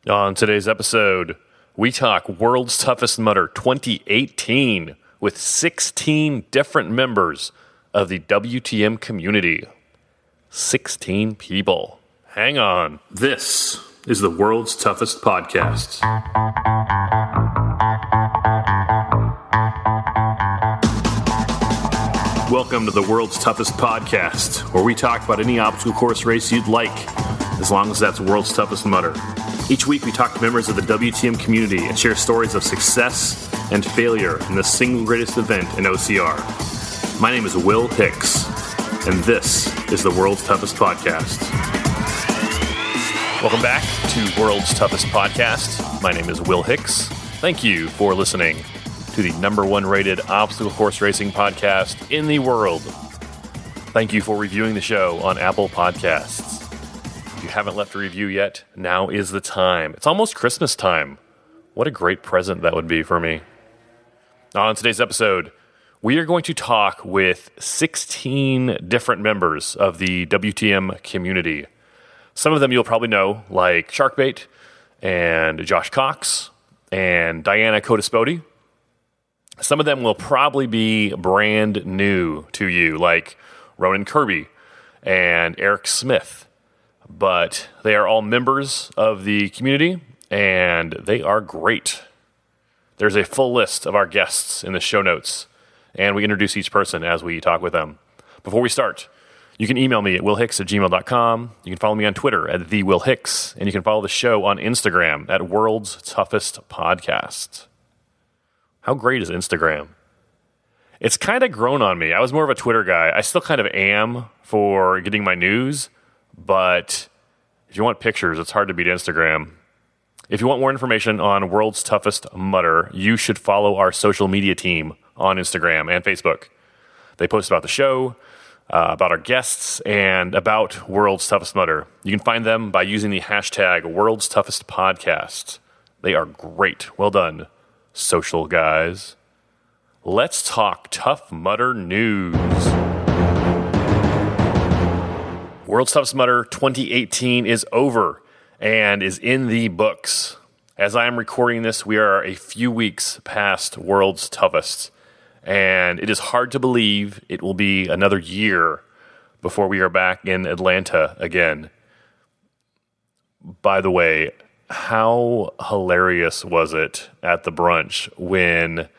On today's episode, we talk World's Toughest Mudder 2018 with 16 different members of the WTM community. 16 people. Hang on. This is the World's Toughest Podcast. Welcome to the World's Toughest Podcast, where we talk about any obstacle course race you'd like, as long as that's World's Toughest Mudder. Each week we talk to members of the WTM community and share stories of success and failure in the single greatest event in OCR. My name is Will Hicks, and this is the World's Toughest Podcast. Welcome back to World's Toughest Podcast. My name is Will Hicks. Thank you for listening to the number one rated obstacle course racing podcast in the world. Thank you for reviewing the show on Apple Podcasts. If you haven't left a review yet, now is the time. It's almost Christmas time. What a great present that would be for me. On today's episode, we are going to talk with 16 different members of the WTM community. Some of them you'll probably know, like Sharkbait and Josh Cox and Diana Codaspodi. Some of them will probably be brand new to you, like Ronan Kirby and Eric Smith. But they are all members of the community, and they are great. There's a full list of our guests in the show notes, and we introduce each person as we talk with them. Before we start, you can email me at willhicks@gmail.com. You can follow me on Twitter at @thewillhicks, and you can follow the show on Instagram at World's Toughest Podcast. How great is Instagram? It's kind of grown on me. I was more of a Twitter guy. I still kind of am for getting my news, but if you want pictures, it's hard to beat Instagram. If you want more information on World's Toughest Mudder, you should follow our social media team on Instagram and Facebook. They post about the show, about our guests, and about World's Toughest Mudder. You can find them by using the hashtag World's Toughest Podcast. They are great. Well done, social guys. Let's talk Tough Mudder news. World's Toughest Mudder 2018 is over and is in the books. As I am recording this, we are a few weeks past World's Toughest, and it is hard to believe it will be another year before we are back in Atlanta again. By the way, how hilarious was it at the brunch when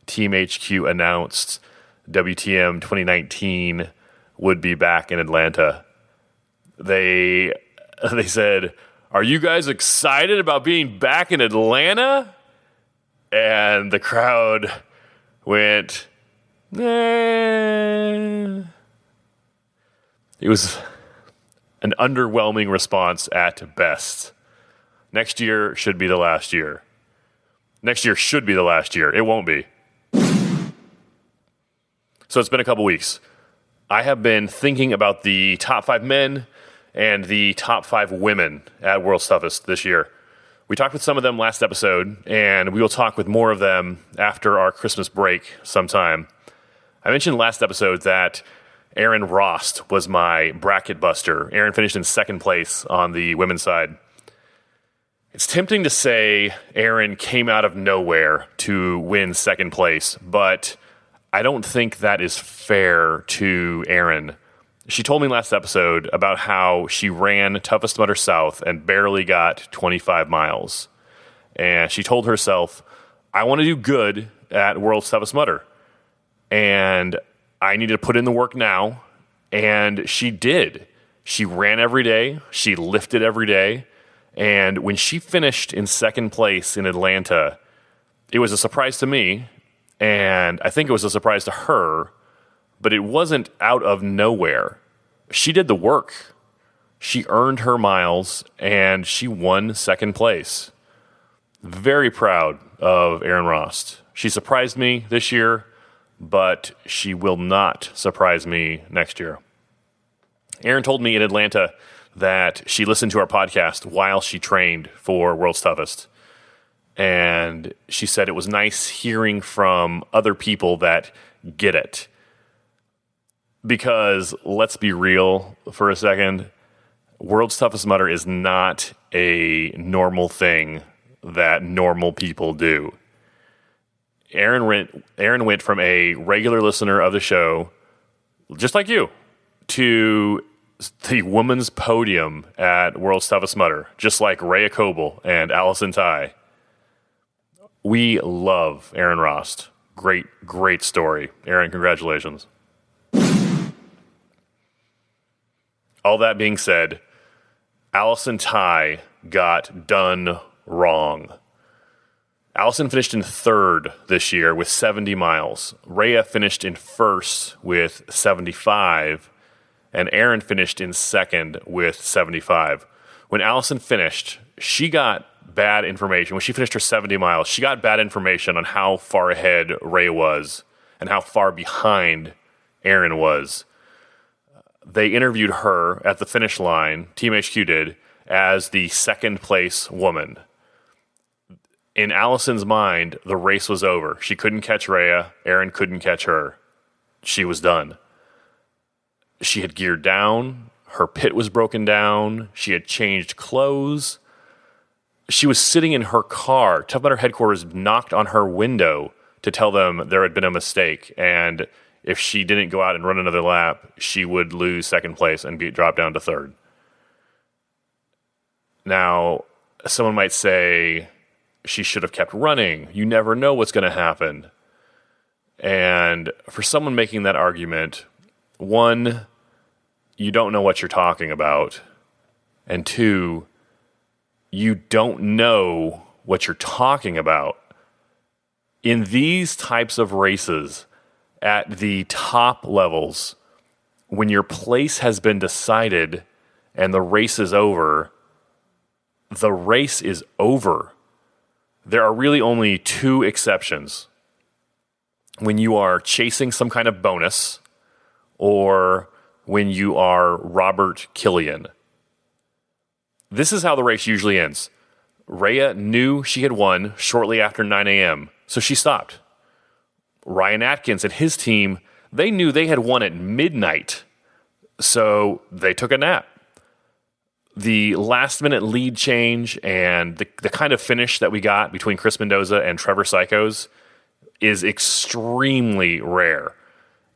Team HQ announced WTM 2019 would be back in Atlanta? They said, "Are you guys excited about being back in Atlanta?" And the crowd went, "Eh." It was an underwhelming response at best. Next year should be the last year. Next year should be the last year. It won't be. So it's been a couple weeks. I have been thinking about the top 5 men and the top 5 women at World's Toughest this year. We talked with some of them last episode, and we will talk with more of them after our Christmas break sometime. I mentioned last episode that Aaron Rost was my bracket buster. Aaron finished in second place on the women's side. It's tempting to say Aaron came out of nowhere to win second place, but I don't think that is fair to Aaron. She told me last episode about how she ran Toughest Mudder South and barely got 25 miles. And she told herself, I want to do good at World's Toughest Mudder. And I need to put in the work now. And she did. She ran every day. She lifted every day. And when she finished in second place in Atlanta, it was a surprise to me. And I think it was a surprise to her. But it wasn't out of nowhere. She did the work. She earned her miles, and she won second place. Very proud of Aaron Rost. She surprised me this year, but she will not surprise me next year. Aaron told me in Atlanta that she listened to our podcast while she trained for World's Toughest. And she said it was nice hearing from other people that get it. Because let's be real for a second, World's Toughest Mudder is not a normal thing that normal people do. Aaron went from a regular listener of the show, just like you, to the women's podium at World's Toughest Mudder, just like Rhea Coble and Allison Tai. We love Aaron Rost. Great story. Aaron, congratulations. All that being said, Allison Tai got done wrong. Allison finished in third this year with 70 miles. Rhea finished in first with 75, and Aaron finished in second with 75. When Allison finished, she got bad information. When she finished her 70 miles, she got bad information on how far ahead Rhea was and how far behind Aaron was. They interviewed her at the finish line, Team HQ did, as the second place woman. In Allison's mind, the race was over. She couldn't catch Rhea. Aaron couldn't catch her. She was done. She had geared down. Her pit was broken down. She had changed clothes. She was sitting in her car. Tough Mudder headquarters knocked on her window to tell them there had been a mistake, and if she didn't go out and run another lap, she would lose second place and be dropped down to third. Now, someone might say she should have kept running. You never know what's going to happen. And for someone making that argument, one, you don't know what you're talking about. And two, you don't know what you're talking about. In these types of races, at the top levels, when your place has been decided and the race is over, the race is over. There are really only two exceptions. When you are chasing some kind of bonus, or when you are Robert Killian. This is how the race usually ends. Rhea knew she had won shortly after 9 a.m., so she stopped. Ryan Atkins and his team, they knew they had won at midnight, so they took a nap. The last-minute lead change and the kind of finish that we got between Chris Mendoza and Trevor Psychos is extremely rare.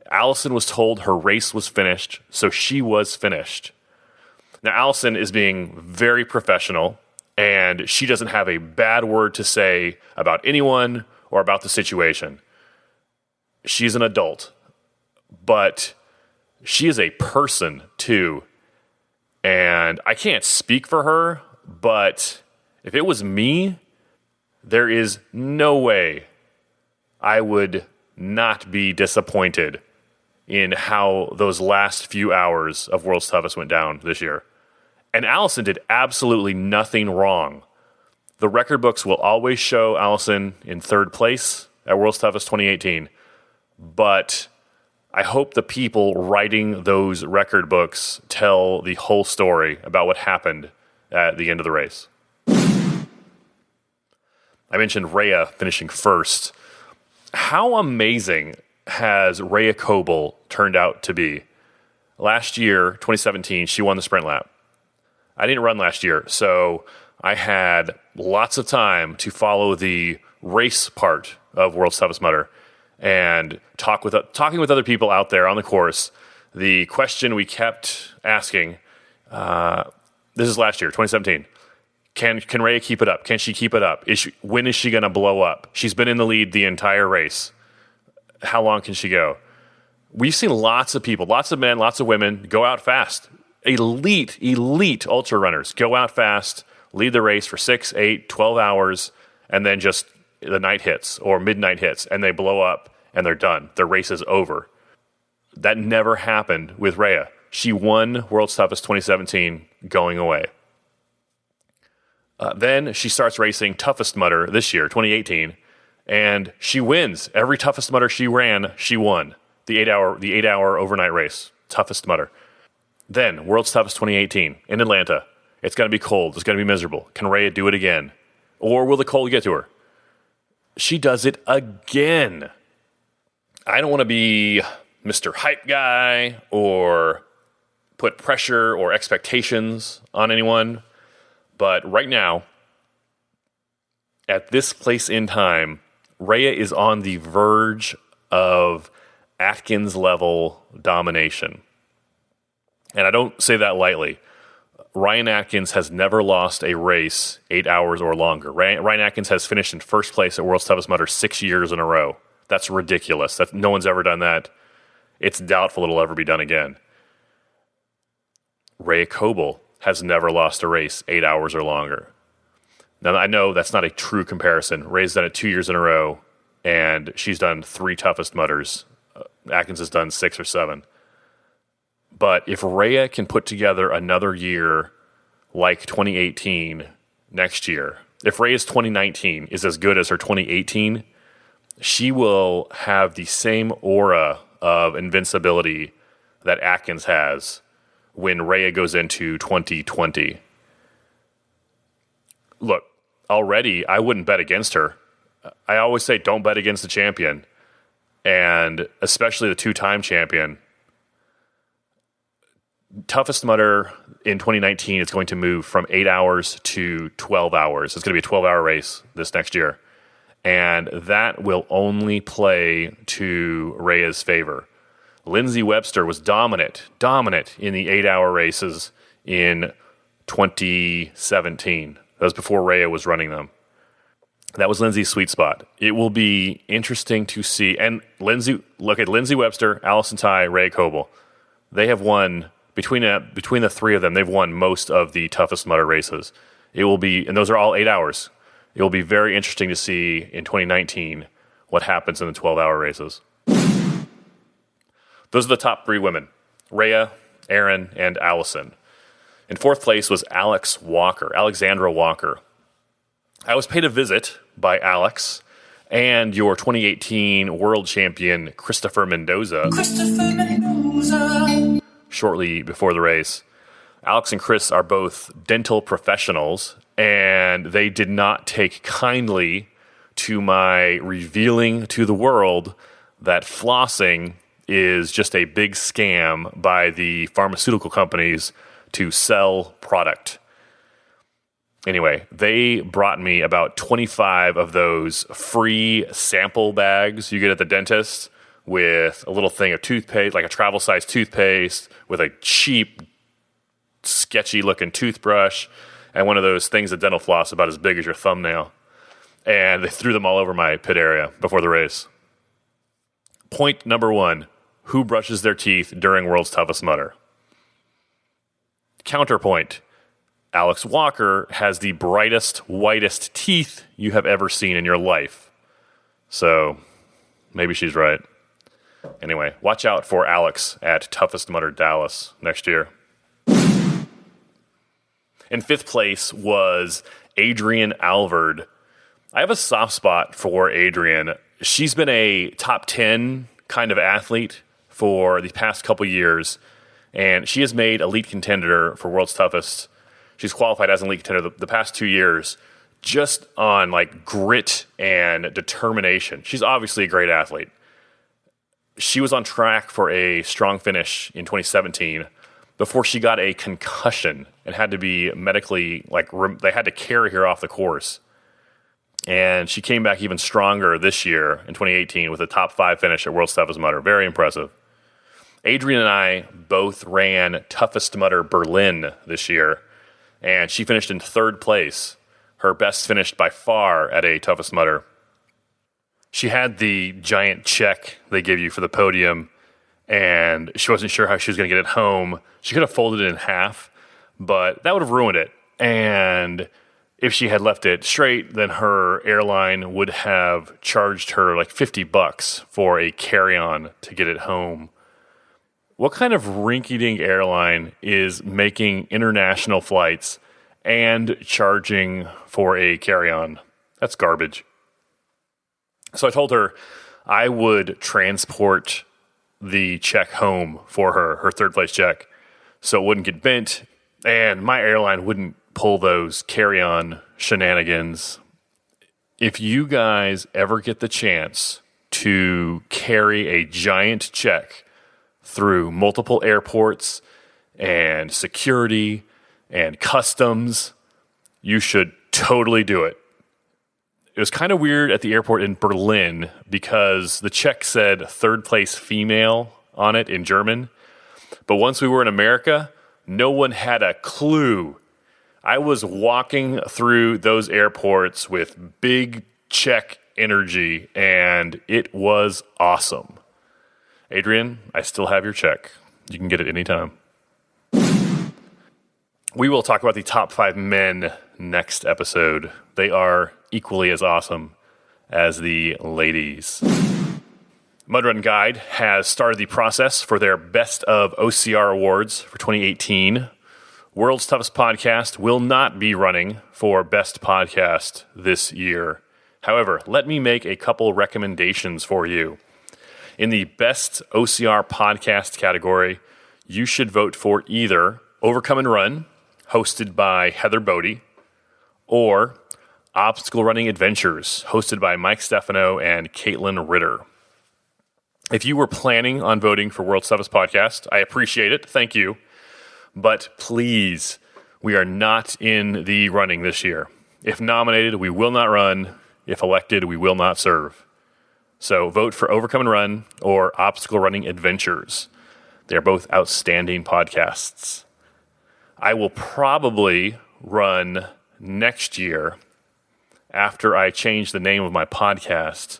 Allison was told her race was finished, so she was finished. Now, Allison is being very professional, and she doesn't have a bad word to say about anyone or about the situation. She's an adult, but she is a person, too. And I can't speak for her, but if it was me, there is no way I would not be disappointed in how those last few hours of World's Toughest went down this year. And Allison did absolutely nothing wrong. The record books will always show Allison in third place at World's Toughest 2018. But I hope the people writing those record books tell the whole story about what happened at the end of the race. I mentioned Rhea finishing first. How amazing has Rhea Coble turned out to be? Last year, 2017, she won the sprint lap. I didn't run last year, so I had lots of time to follow the race part of World's Toughest Mudder and talking with other people out there on the course. The question we kept asking, this is last year, 2017, can Rhea keep it up? Can she keep it up? When is she going to blow up? She's been in the lead the entire race. How long can she go? We've seen lots of people, lots of men, lots of women go out fast. Elite ultra runners go out fast, lead the race for 6, 8, 12 hours, and then just the night hits or midnight hits, and they blow up, and they're done. Their race is over. That never happened with Rhea. She won World's Toughest 2017 going away. Then she starts racing Toughest Mudder this year, 2018, and she wins. Every Toughest Mudder she ran, she won. The 8-hour overnight race, Toughest Mudder. Then, World's Toughest 2018 in Atlanta. It's going to be cold. It's going to be miserable. Can Rhea do it again? Or will the cold get to her? She does it again. I don't want to be Mr. Hype Guy or put pressure or expectations on anyone, but right now, at this place in time, Rhea is on the verge of Atkins-level domination. And I don't say that lightly. Ryan Atkins has never lost a race 8 hours or longer. Ryan Atkins has finished in first place at World's Toughest Mudder 6 years in a row. That's ridiculous. No one's ever done that. It's doubtful it'll ever be done again. Rhea Coble has never lost a race 8 hours or longer. Now, I know that's not a true comparison. Rhea's done it 2 years in a row, and she's done 3 toughest mudders. Atkins has done 6 or 7. But if Rhea can put together another year like 2018 next year, if Rhea's 2019 is as good as her 2018, she will have the same aura of invincibility that Atkins has when Rhea goes into 2020. Look, already I wouldn't bet against her. I always say don't bet against the champion, and especially the 2-time champion. Toughest Mudder in 2019 is going to move from 8 hours to 12 hours. It's going to be a 12-hour race this next year. And that will only play to Rhea's favor. Lindsay Webster was dominant in the 8-hour races in 2017. That was before Rhea was running them. That was Lindsay's sweet spot. It will be interesting to see. And look at Lindsay Webster, Allison Ty, Rhea Coble. They have won, between the 3 of them, they've won most of the Toughest Mudder races. It will be, and those are all 8 hours. It will be very interesting to see in 2019 what happens in the 12-hour races. Those are the top 3 women: Rhea, Erin, and Allison. In 4th place was Alexandra Walker. I was paid a visit by Alex and your 2018 world champion, Christopher Mendoza, shortly before the race. Alex and Chris are both dental professionals, and they did not take kindly to my revealing to the world that flossing is just a big scam by the pharmaceutical companies to sell product. Anyway, they brought me about 25 of those free sample bags you get at the dentist with a little thing of toothpaste, like a travel-size toothpaste, with a cheap, sketchy-looking toothbrush, and one of those things of dental floss about as big as your thumbnail. And they threw them all over my pit area before the race. Point number 1, who brushes their teeth during World's Toughest Mudder? Counterpoint, Alex Walker has the brightest, whitest teeth you have ever seen in your life. So, maybe she's right. Anyway, watch out for Alex at Toughest Mudder Dallas next year. In 5th place was Adrienne Alvord. I have a soft spot for Adrienne. She's been a top 10 kind of athlete for the past couple years, and she has made elite contender for World's Toughest. She's qualified as an elite contender the past 2 years just on like grit and determination. She's obviously a great athlete. She was on track for a strong finish in 2017 before she got a concussion and had to be medically, they had to carry her off the course. And she came back even stronger this year in 2018 with a top 5 finish at World's Toughest Mudder. Very impressive. Adrienne and I both ran Toughest Mudder Berlin this year, and she finished in 3rd place, her best finish by far at a Toughest Mudder. She had the giant check they give you for the podium, and she wasn't sure how she was going to get it home. She could have folded it in half, but that would have ruined it. And if she had left it straight, then her airline would have charged her like $50 for a carry-on to get it home. What kind of rinky-dink airline is making international flights and charging for a carry-on? That's garbage. So I told her I would transport the check home for her 3rd place check, so it wouldn't get bent, and my airline wouldn't pull those carry-on shenanigans. If you guys ever get the chance to carry a giant check through multiple airports and security and customs. You should totally do it. It was kind of weird at the airport in Berlin because the check said third place female on it in German. But once we were in America, no one had a clue. I was walking through those airports with big check energy, and it was awesome. Adrian, I still have your check. You can get it anytime. We will talk about the top 5 men next episode. They are equally as awesome as the ladies. Mudrun Guide has started the process for their Best of OCR Awards for 2018. World's Toughest Podcast will not be running for Best Podcast this year. However, let me make a couple recommendations for you. In the Best OCR Podcast category, you should vote for either Overcome and Run, hosted by Heather Bodie, or Obstacle Running Adventures, hosted by Mike Stefano and Caitlin Ritter. If you were planning on voting for World's Toughest Podcast, I appreciate it. Thank you. But please, we are not in the running this year. If nominated, we will not run. If elected, we will not serve. So vote for Overcome and Run or Obstacle Running Adventures. They are both outstanding podcasts. I will probably run next year after I change the name of my podcast.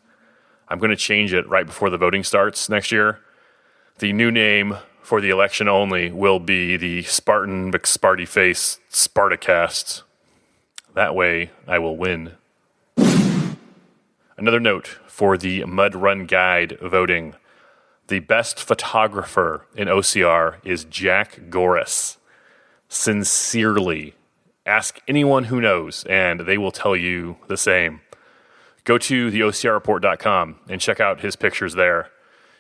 I'm going to change it right before the voting starts next year. The new name for the election only will be the Spartan McSparty-Face Spartacast. That way I will win. Another note for the Mud Run Guide voting. The best photographer in OCR is Jack Goris. Sincerely. Ask anyone who knows, and they will tell you the same. Go to theocrreport.com and check out his pictures there.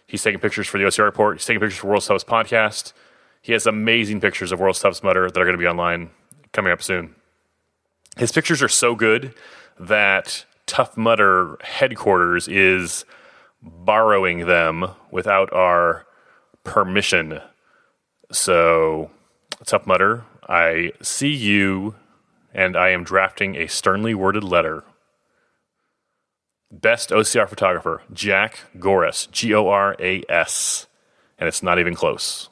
He's taking pictures for the OCR Report. He's taking pictures for World's Toughest Podcast. He has amazing pictures of World's Toughest Mudder that are going to be online coming up soon. His pictures are so good that Tough Mudder headquarters is borrowing them without our permission. So, Tough Mudder, I see you, and I am drafting a sternly worded letter. Best OCR photographer, Jack Goris, Goras, and it's not even close.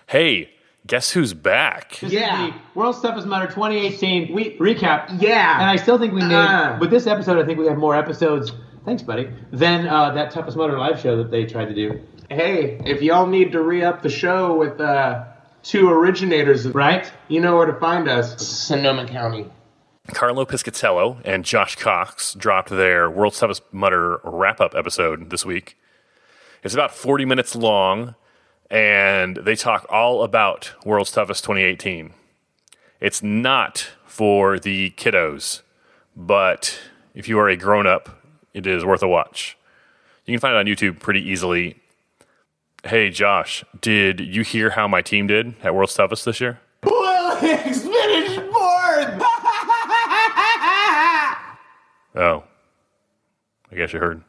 Hey, guess who's back? This is the World's Toughest Mudder 2018 recap. Yeah. And I still think we need, with this episode, I think we have more episodes, thanks buddy, than that Toughest Mudder live show that they tried to do. Hey, if y'all need to re-up the show with 2 originators, right? You know where to find us. Sonoma County. Carlo Piscatello and Josh Cox dropped their World's Toughest Mudder wrap-up episode this week. It's about 40 minutes long, and they talk all about World's Toughest 2018. It's not for the kiddos, but if you are a grown-up, it is worth a watch. You can find it on YouTube pretty easily. Hey, Josh, did you hear how my team did at World's Toughest this year? Well, it's finished fourth! Oh, I guess you heard.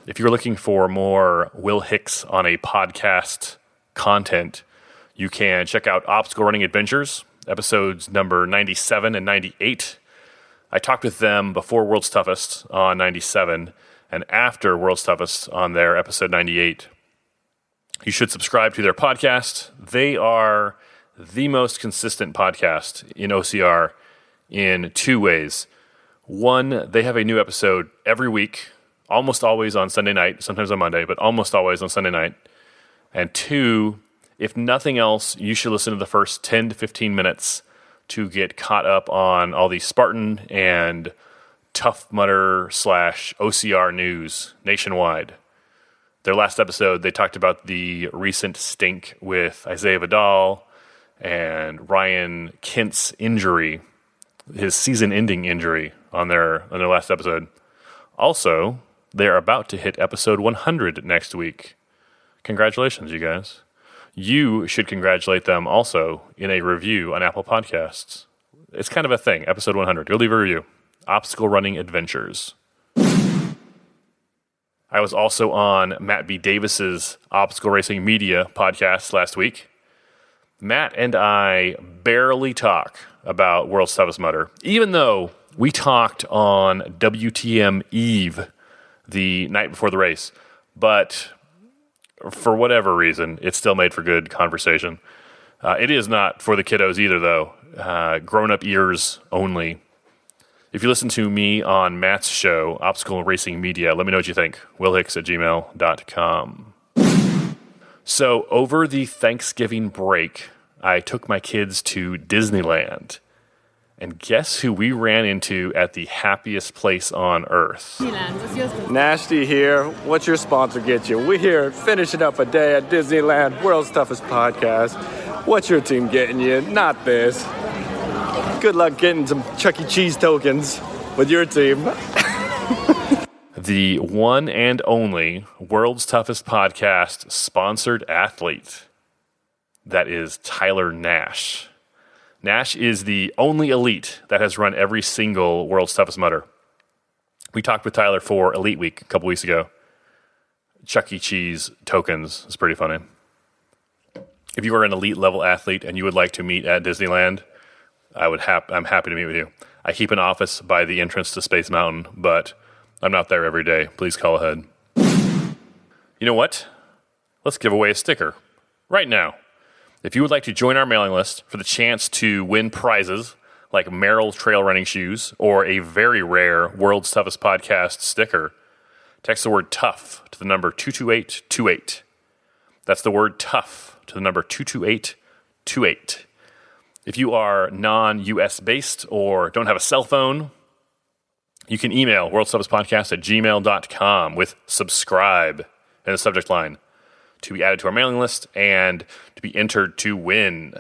If you're looking for more Will Hicks on a podcast content, you can check out Obstacle Running Adventures, episodes number 97 and 98. I talked with them before World's Toughest on 97 and after World's Toughest on their episode 98. You should subscribe to their podcast. They are the most consistent podcast in OCR in 2 ways. One, they have a new episode every week, almost always on Sunday night, sometimes on Monday, but almost always on Sunday night. And 2, if nothing else, you should listen to the first 10 to 15 minutes to get caught up on all the Spartan and Tough Mudder / OCR news nationwide. Their last episode, they talked about the recent stink with Isaiah Vidal and Ryan Kent's injury, his season-ending injury on their last episode. Also, they're about to hit episode 100 next week. Congratulations, you guys. You should congratulate them also in a review on Apple Podcasts. It's kind of a thing, episode 100. Go leave a review. Obstacle Running Adventures. I was also on Matt B. Davis's Obstacle Racing Media podcast last week. Matt and I barely talk about World's Toughest Mudder, even though we talked on WTM Eve the night before the race. But for whatever reason, it still made for good conversation. It is not for the kiddos either, though. Grown-up ears only. If you listen to me on Matt's show, Obstacle Racing Media, let me know what you think. willhicks@gmail.com. So over the Thanksgiving break, I took my kids to Disneyland. And guess who we ran into at the happiest place on earth? Nasty here. What's your sponsor get you? We're here finishing up a day at Disneyland, World's Toughest Podcast. What's your team getting you? Not this. Good luck getting some Chuck E. Cheese tokens with your team. The one and only World's Toughest Podcast sponsored athlete. That is Tyler Nash. Nash is the only elite that has run every single World's Toughest Mudder. We talked with Tyler for Elite Week a couple weeks ago. Chuck E. Cheese tokens is pretty funny. If you are an elite level athlete and you would like to meet at Disneyland, I'm happy to meet with you. I keep an office by the entrance to Space Mountain, but I'm not there every day. Please call ahead. You know what? Let's give away a sticker right now. If you would like to join our mailing list for the chance to win prizes like Merrill trail running shoes or a very rare World's Toughest Podcast sticker, text the word tough to the number 22828. That's the word tough to the number 22828. If you are non-US based or don't have a cell phone, you can email World's Toughest Podcast at gmail.com with subscribe in the subject line to be added to our mailing list and to be entered to win.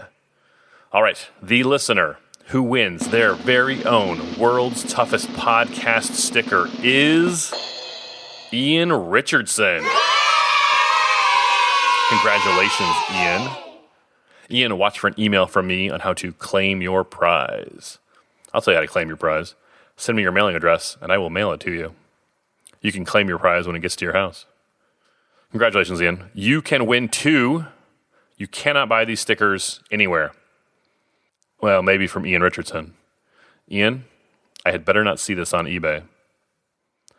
All right, the listener who wins their very own World's Toughest Podcast sticker is Ian Richardson. Congratulations, Ian. Ian, watch for an email from me on how to claim your prize. I'll tell you how to claim your prize. Send me your mailing address, and I will mail it to you. You can claim your prize when it gets to your house. Congratulations, Ian. You can win too. You cannot buy these stickers anywhere. Well, maybe from Ian Richardson. Ian, I had better not see this on eBay.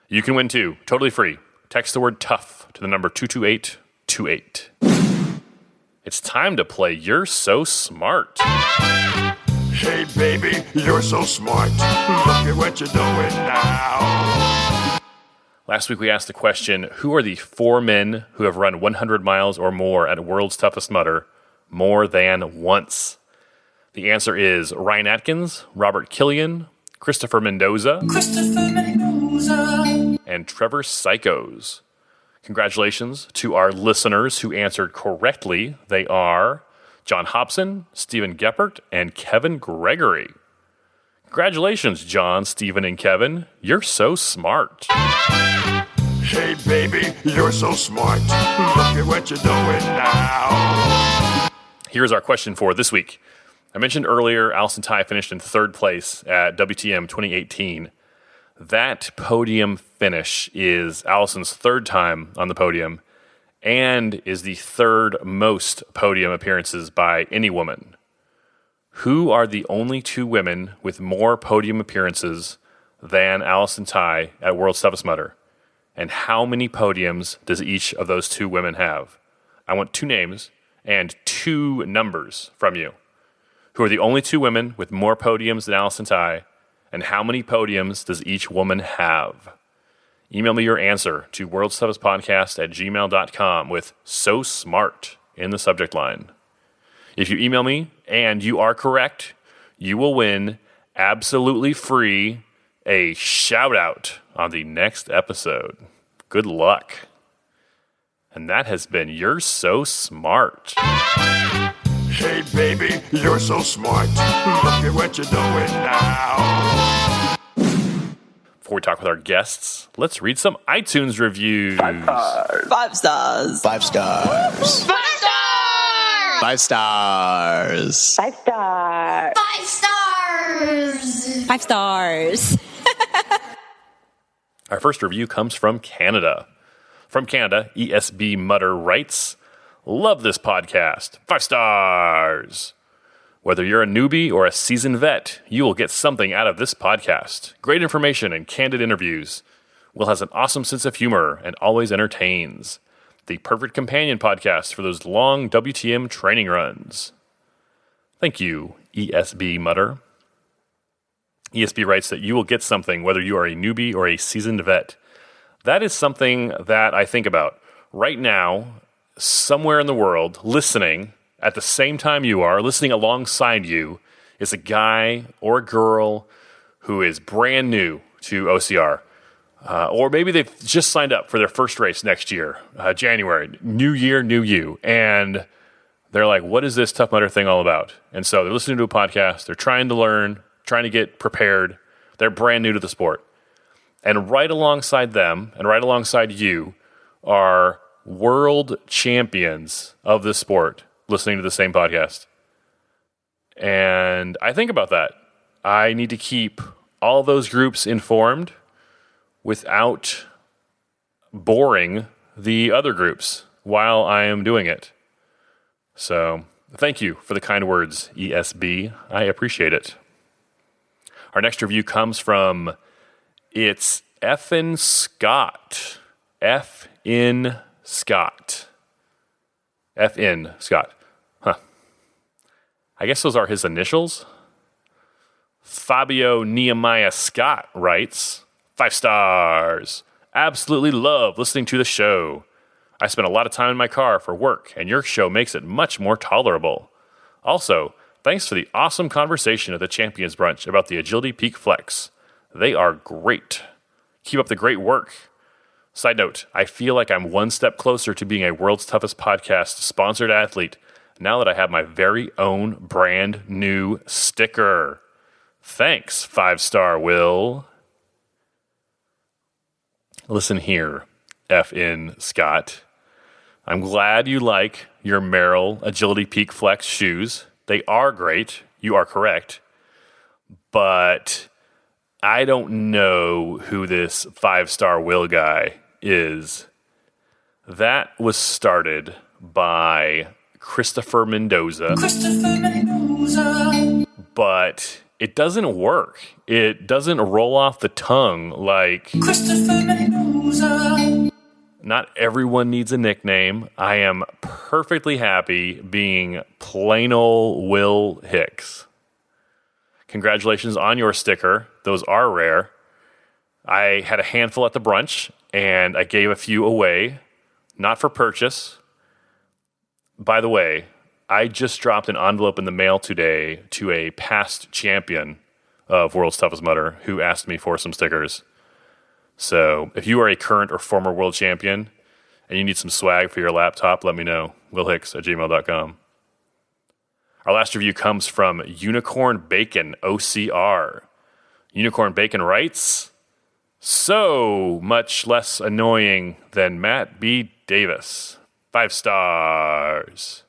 You can win too, totally free. Text the word tough to the number 22828. It's time to play You're So Smart. Hey baby, you're so smart. Look at what you're doing now. Last week we asked the question, who are the 4 men who have run 100 miles or more at World's Toughest Mudder more than once? The answer is Ryan Atkins, Robert Killian, Christopher Mendoza, and Trevor Psychos. Congratulations to our listeners who answered correctly. They are John Hobson, Stephen Geppert, and Kevin Gregory. Congratulations, John, Stephen, and Kevin. You're so smart. Hey baby, you're so smart. Look at what you're doing now. Here's our question for this week. I mentioned earlier Allison Ty finished in 3rd place at WTM 2018. That podium finish is Allison's 3rd time on the podium and is the 3rd most podium appearances by any woman. Who are the only 2 women with more podium appearances than Allison Ty at World's Toughest Mudder? And how many podiums does each of those 2 women have? I want 2 names and 2 numbers from you. Who are the only 2 women with more podiums than Allison Ty? And how many podiums does each woman have? Email me your answer to worldstoughestpodcast@gmail.com with "so smart" in the subject line. If you email me and you are correct, you will win absolutely free a shout out on the next episode. Good luck. And that has been You're So Smart. Hey baby, you're so smart. Look at what you're doing now. Before we talk with our guests, let's read some iTunes reviews. 5 stars. 5 stars. 5 stars. 5 stars. 5 stars. 5 stars. 5 stars. 5 stars. Our first review comes from Canada. From Canada, ESB Mutter writes, "Love this podcast. 5 stars. Whether you're a newbie or a seasoned vet, you will get something out of this podcast. Great information and candid interviews. Will has an awesome sense of humor and always entertains. The perfect companion podcast for those long WTM training runs." Thank you, ESB Mutter. ESB writes that you will get something whether you are a newbie or a seasoned vet. That is something that I think about. Right now, somewhere in the world, listening at the same time you are, listening alongside you, is a guy or a girl who is brand new to OCR. Or maybe they've just signed up for their first race next year, January. New year, new you. And they're like, what is this Tough Mudder thing all about? And so they're listening to a podcast. They're trying to learn, trying to get prepared. They're brand new to the sport. And right alongside them and right alongside you are world champions of the sport listening to the same podcast. And I think about that. I need to keep all those groups informed without boring the other groups while I am doing it. So thank you for the kind words, ESB. I appreciate it. Our next review comes from It's F.N. Scott. F.N. Scott. F.N. Scott. Huh. I guess those are his initials. Fabio Nehemiah Scott writes, 5 stars. Absolutely love listening to the show. I spend a lot of time in my car for work, and your show makes it much more tolerable. Also, thanks for the awesome conversation at the Champions Brunch about the Agility Peak Flex. They are great. Keep up the great work. Side note, I feel like I'm one step closer to being a World's Toughest Podcast sponsored athlete now that I have my very own brand new sticker. Thanks, 5-star Will. Listen here, F.N. Scott. I'm glad you like your Merrill Agility Peak Flex shoes. They are great. You are correct. But I don't know who this 5-star Will guy is. That was started by Christopher Mendoza. But it doesn't work. It doesn't roll off the tongue like Christopher Mendoza. Not everyone needs a nickname. I am perfectly happy being plain old Will Hicks. Congratulations on your sticker. Those are rare. I had a handful at the brunch, and I gave a few away, not for purchase. By the way, I just dropped an envelope in the mail today to a past champion of World's Toughest Mudder who asked me for some stickers. So if you are a current or former world champion and you need some swag for your laptop, let me know. willhicks@gmail.com. Our last review comes from Unicorn Bacon OCR. Unicorn Bacon writes, so much less annoying than Matt B. Davis. 5 stars.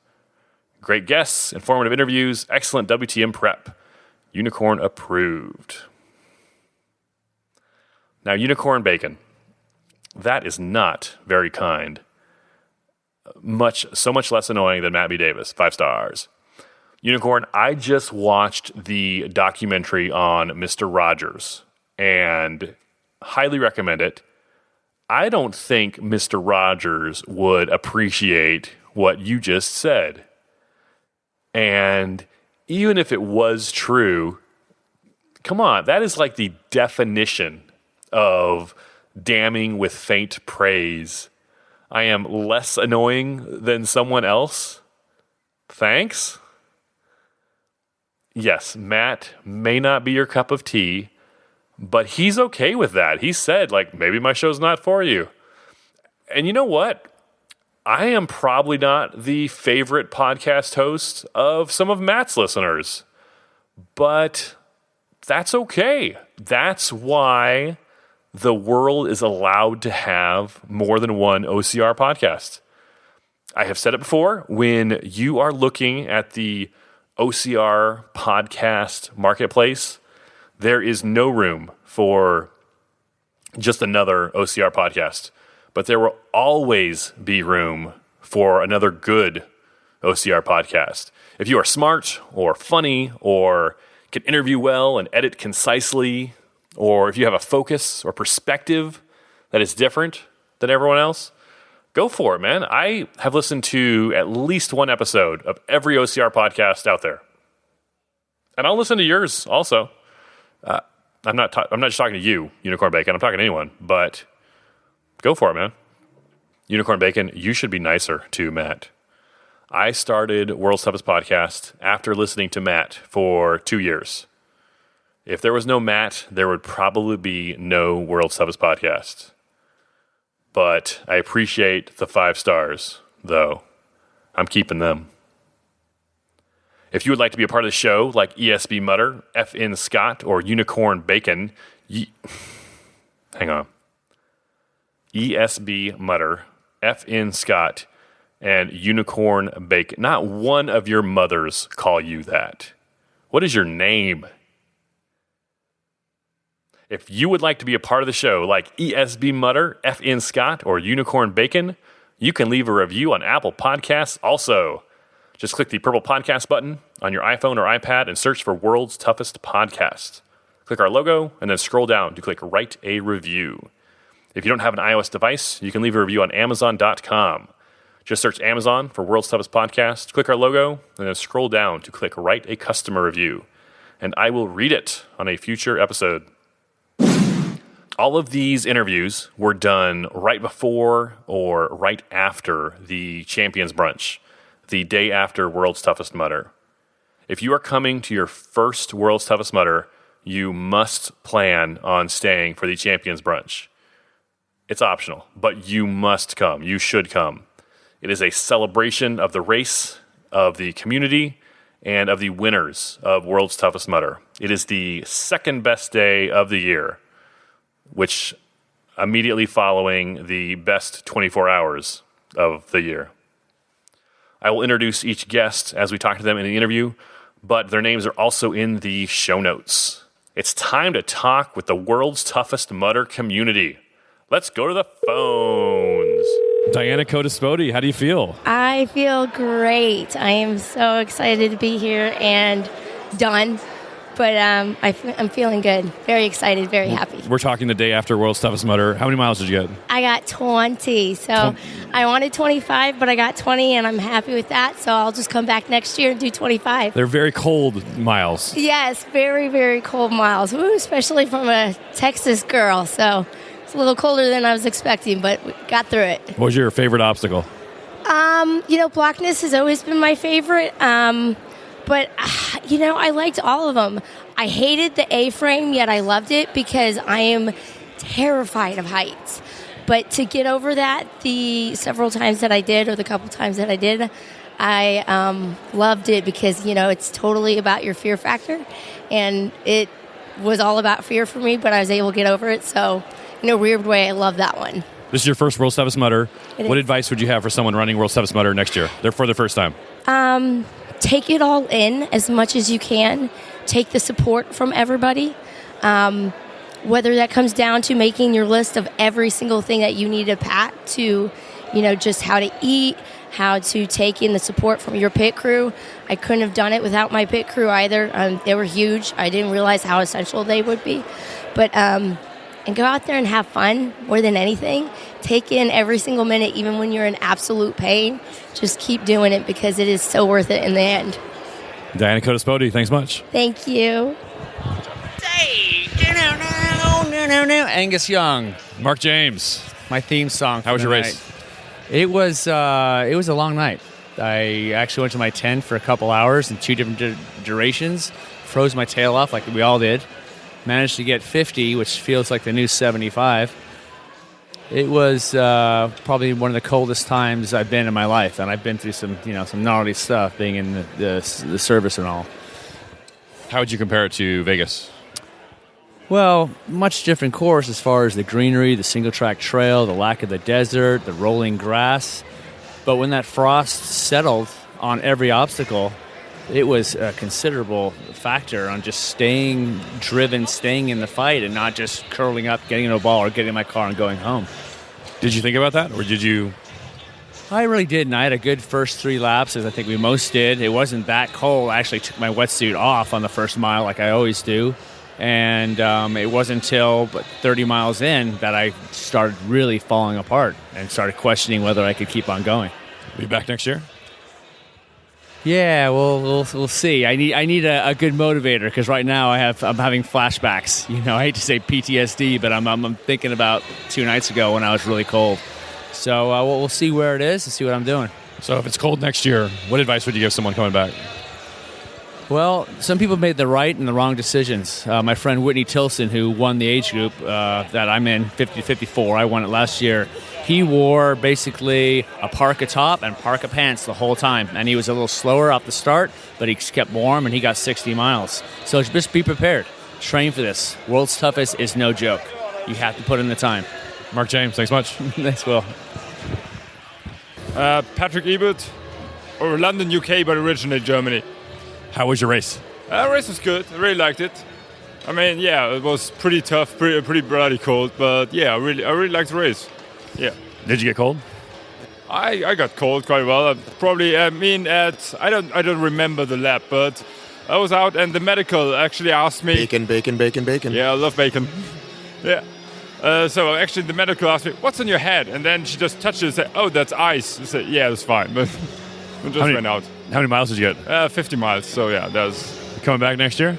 Great guests, informative interviews, excellent WTM prep. Unicorn approved. Now, Unicorn Bacon, that is not very kind. So much less annoying than Matt B. Davis. 5 stars. Unicorn, I just watched the documentary on Mr. Rogers and highly recommend it. I don't think Mr. Rogers would appreciate what you just said. And even if it was true, come on, that is like the definition of damning with faint praise. I am less annoying than someone else. Thanks. Yes, Matt may not be your cup of tea, but he's okay with that. He said, like, maybe my show's not for you. And you know what? I am probably not the favorite podcast host of some of Matt's listeners, but that's okay. That's why the world is allowed to have more than one OCR podcast. I have said it before, when you are looking at the OCR podcast marketplace, there is no room for just another OCR podcast. but there will always be room for another good OCR podcast. If you are smart or funny or can interview well and edit concisely, or if you have a focus or perspective that is different than everyone else, go for it, man. I have listened to at least one episode of every OCR podcast out there. And I'll listen to yours also. I'm not just talking to you, Unicorn Bacon. I'm talking to anyone, but go for it, man. Unicorn Bacon, you should be nicer to Matt. I started World's Toughest Podcast after listening to Matt for 2 years. If there was no Matt, there would probably be no World's Toughest Podcast. But I appreciate the 5 stars, though. I'm keeping them. If you would like to be a part of the show, like ESB Mutter, FN Scott, or Unicorn Bacon, hang on. ESB Mutter, FN Scott, and Unicorn Bacon. Not one of your mothers call you that. What is your name? If you would like to be a part of the show, like ESB Mutter, FN Scott, or Unicorn Bacon, you can leave a review on Apple Podcasts also. Just click the purple podcast button on your iPhone or iPad and search for World's Toughest Podcast. Click our logo and then scroll down to click Write a Review. If you don't have an iOS device, you can leave a review on Amazon.com. Just search Amazon for World's Toughest Podcast, click our logo, and then scroll down to click Write a Customer Review. And I will read it on a future episode. All of these interviews were done right before or right after the Champions Brunch, the day after World's Toughest Mudder. If you are coming to your first World's Toughest Mudder, you must plan on staying for the Champions Brunch. It's optional, but you must come. You should come. It is a celebration of the race, of the community, and of the winners of World's Toughest Mudder. It is the second best day of the year, which immediately following the best 24 hours of the year. I will introduce each guest as we talk to them in the interview, but their names are also in the show notes. It's time to talk with the World's Toughest Mudder community. Let's go to the phones. Diana Codispoti, how do you feel? I feel great. I am so excited to be here and done. But I'm feeling good. Very excited, very happy. We're talking the day after World's Toughest Mudder. How many miles did you get? I got 20. So I wanted 25, but I got 20, and I'm happy with that. So I'll just come back next year and do 25. They're very cold miles. Yes, very, very cold miles. Woo, especially from a Texas girl. So it's a little colder than I was expecting, but we got through it. What was your favorite obstacle? Blockness has always been my favorite. But, I liked all of them. I hated the A-frame, yet I loved it because I am terrified of heights. But to get over that the several times that I did, or the couple times that I did, I loved it because, it's totally about your fear factor. And it was all about fear for me, but I was able to get over it. So, in a weird way, I love that one. This is your first World's Toughest Mudder. What advice would you have for someone running World's Toughest Mudder next year? They're for the first time. Take it all in as much as you can. Take the support from everybody. Whether that comes down to making your list of every single thing that you need to pack to, just how to eat, how to take in the support from your pit crew. I couldn't have done it without my pit crew either. They were huge. I didn't realize how essential they would be. But and go out there and have fun more than anything. Take in every single minute, even when you're in absolute pain. Just keep doing it because it is so worth it in the end. Diana Codispoti, thanks much. Thank you. Angus Young. Mark James. My theme song. How was your race? It was a long night. I actually went to my tent for a couple hours in 2 different durations. Froze my tail off like we all did. Managed to get 50, which feels like the new 75. It was probably one of the coldest times I've been in my life, and I've been through some gnarly stuff being in the service and all. How would you compare it to Vegas? Well, much different course as far as the greenery, the single-track trail, the lack of the desert, the rolling grass. But when that frost settled on every obstacle, it was a considerable factor on just staying driven, staying in the fight, and not just curling up, getting in a ball, or getting in my car and going home. Did you think about that, or did you? I really didn't. I had a good first 3 laps, as I think we most did. It wasn't that cold. I actually took my wetsuit off on the first mile like I always do. And it wasn't until 30 miles in that I started really falling apart and started questioning whether I could keep on going. Be back next year? Yeah, we'll see. I need a good motivator because right now I'm having flashbacks. I hate to say PTSD, but I'm thinking about 2 nights ago when I was really cold. So we'll see where it is and see what I'm doing. So if it's cold next year, what advice would you give someone coming back? Well, some people made the right and the wrong decisions. My friend Whitney Tilson, who won the age group that I'm in, 50-54, I won it last year. He wore basically a parka top and parka pants the whole time. And he was a little slower off the start, but he kept warm and he got 60 miles. So just be prepared. Train for this. World's toughest is no joke. You have to put in the time. Mark James, thanks much. Thanks, Will. Patrick Ebert, or London, UK, but originally Germany. How was your race? Race was good. I really liked it. I mean, yeah, it was pretty tough, pretty bloody cold, but yeah, I really liked the race. Yeah. Did you get cold? I got cold quite well. Probably, I don't remember the lap, but I was out and the medical actually asked me. Bacon. Yeah, I love bacon. Yeah. So actually the medical asked me, what's on your head? And then she just touched it and said, oh, that's ice. I said, yeah, it's fine. But I just went out. How many miles did you get? 50 miles. So yeah, that's... Coming back next year?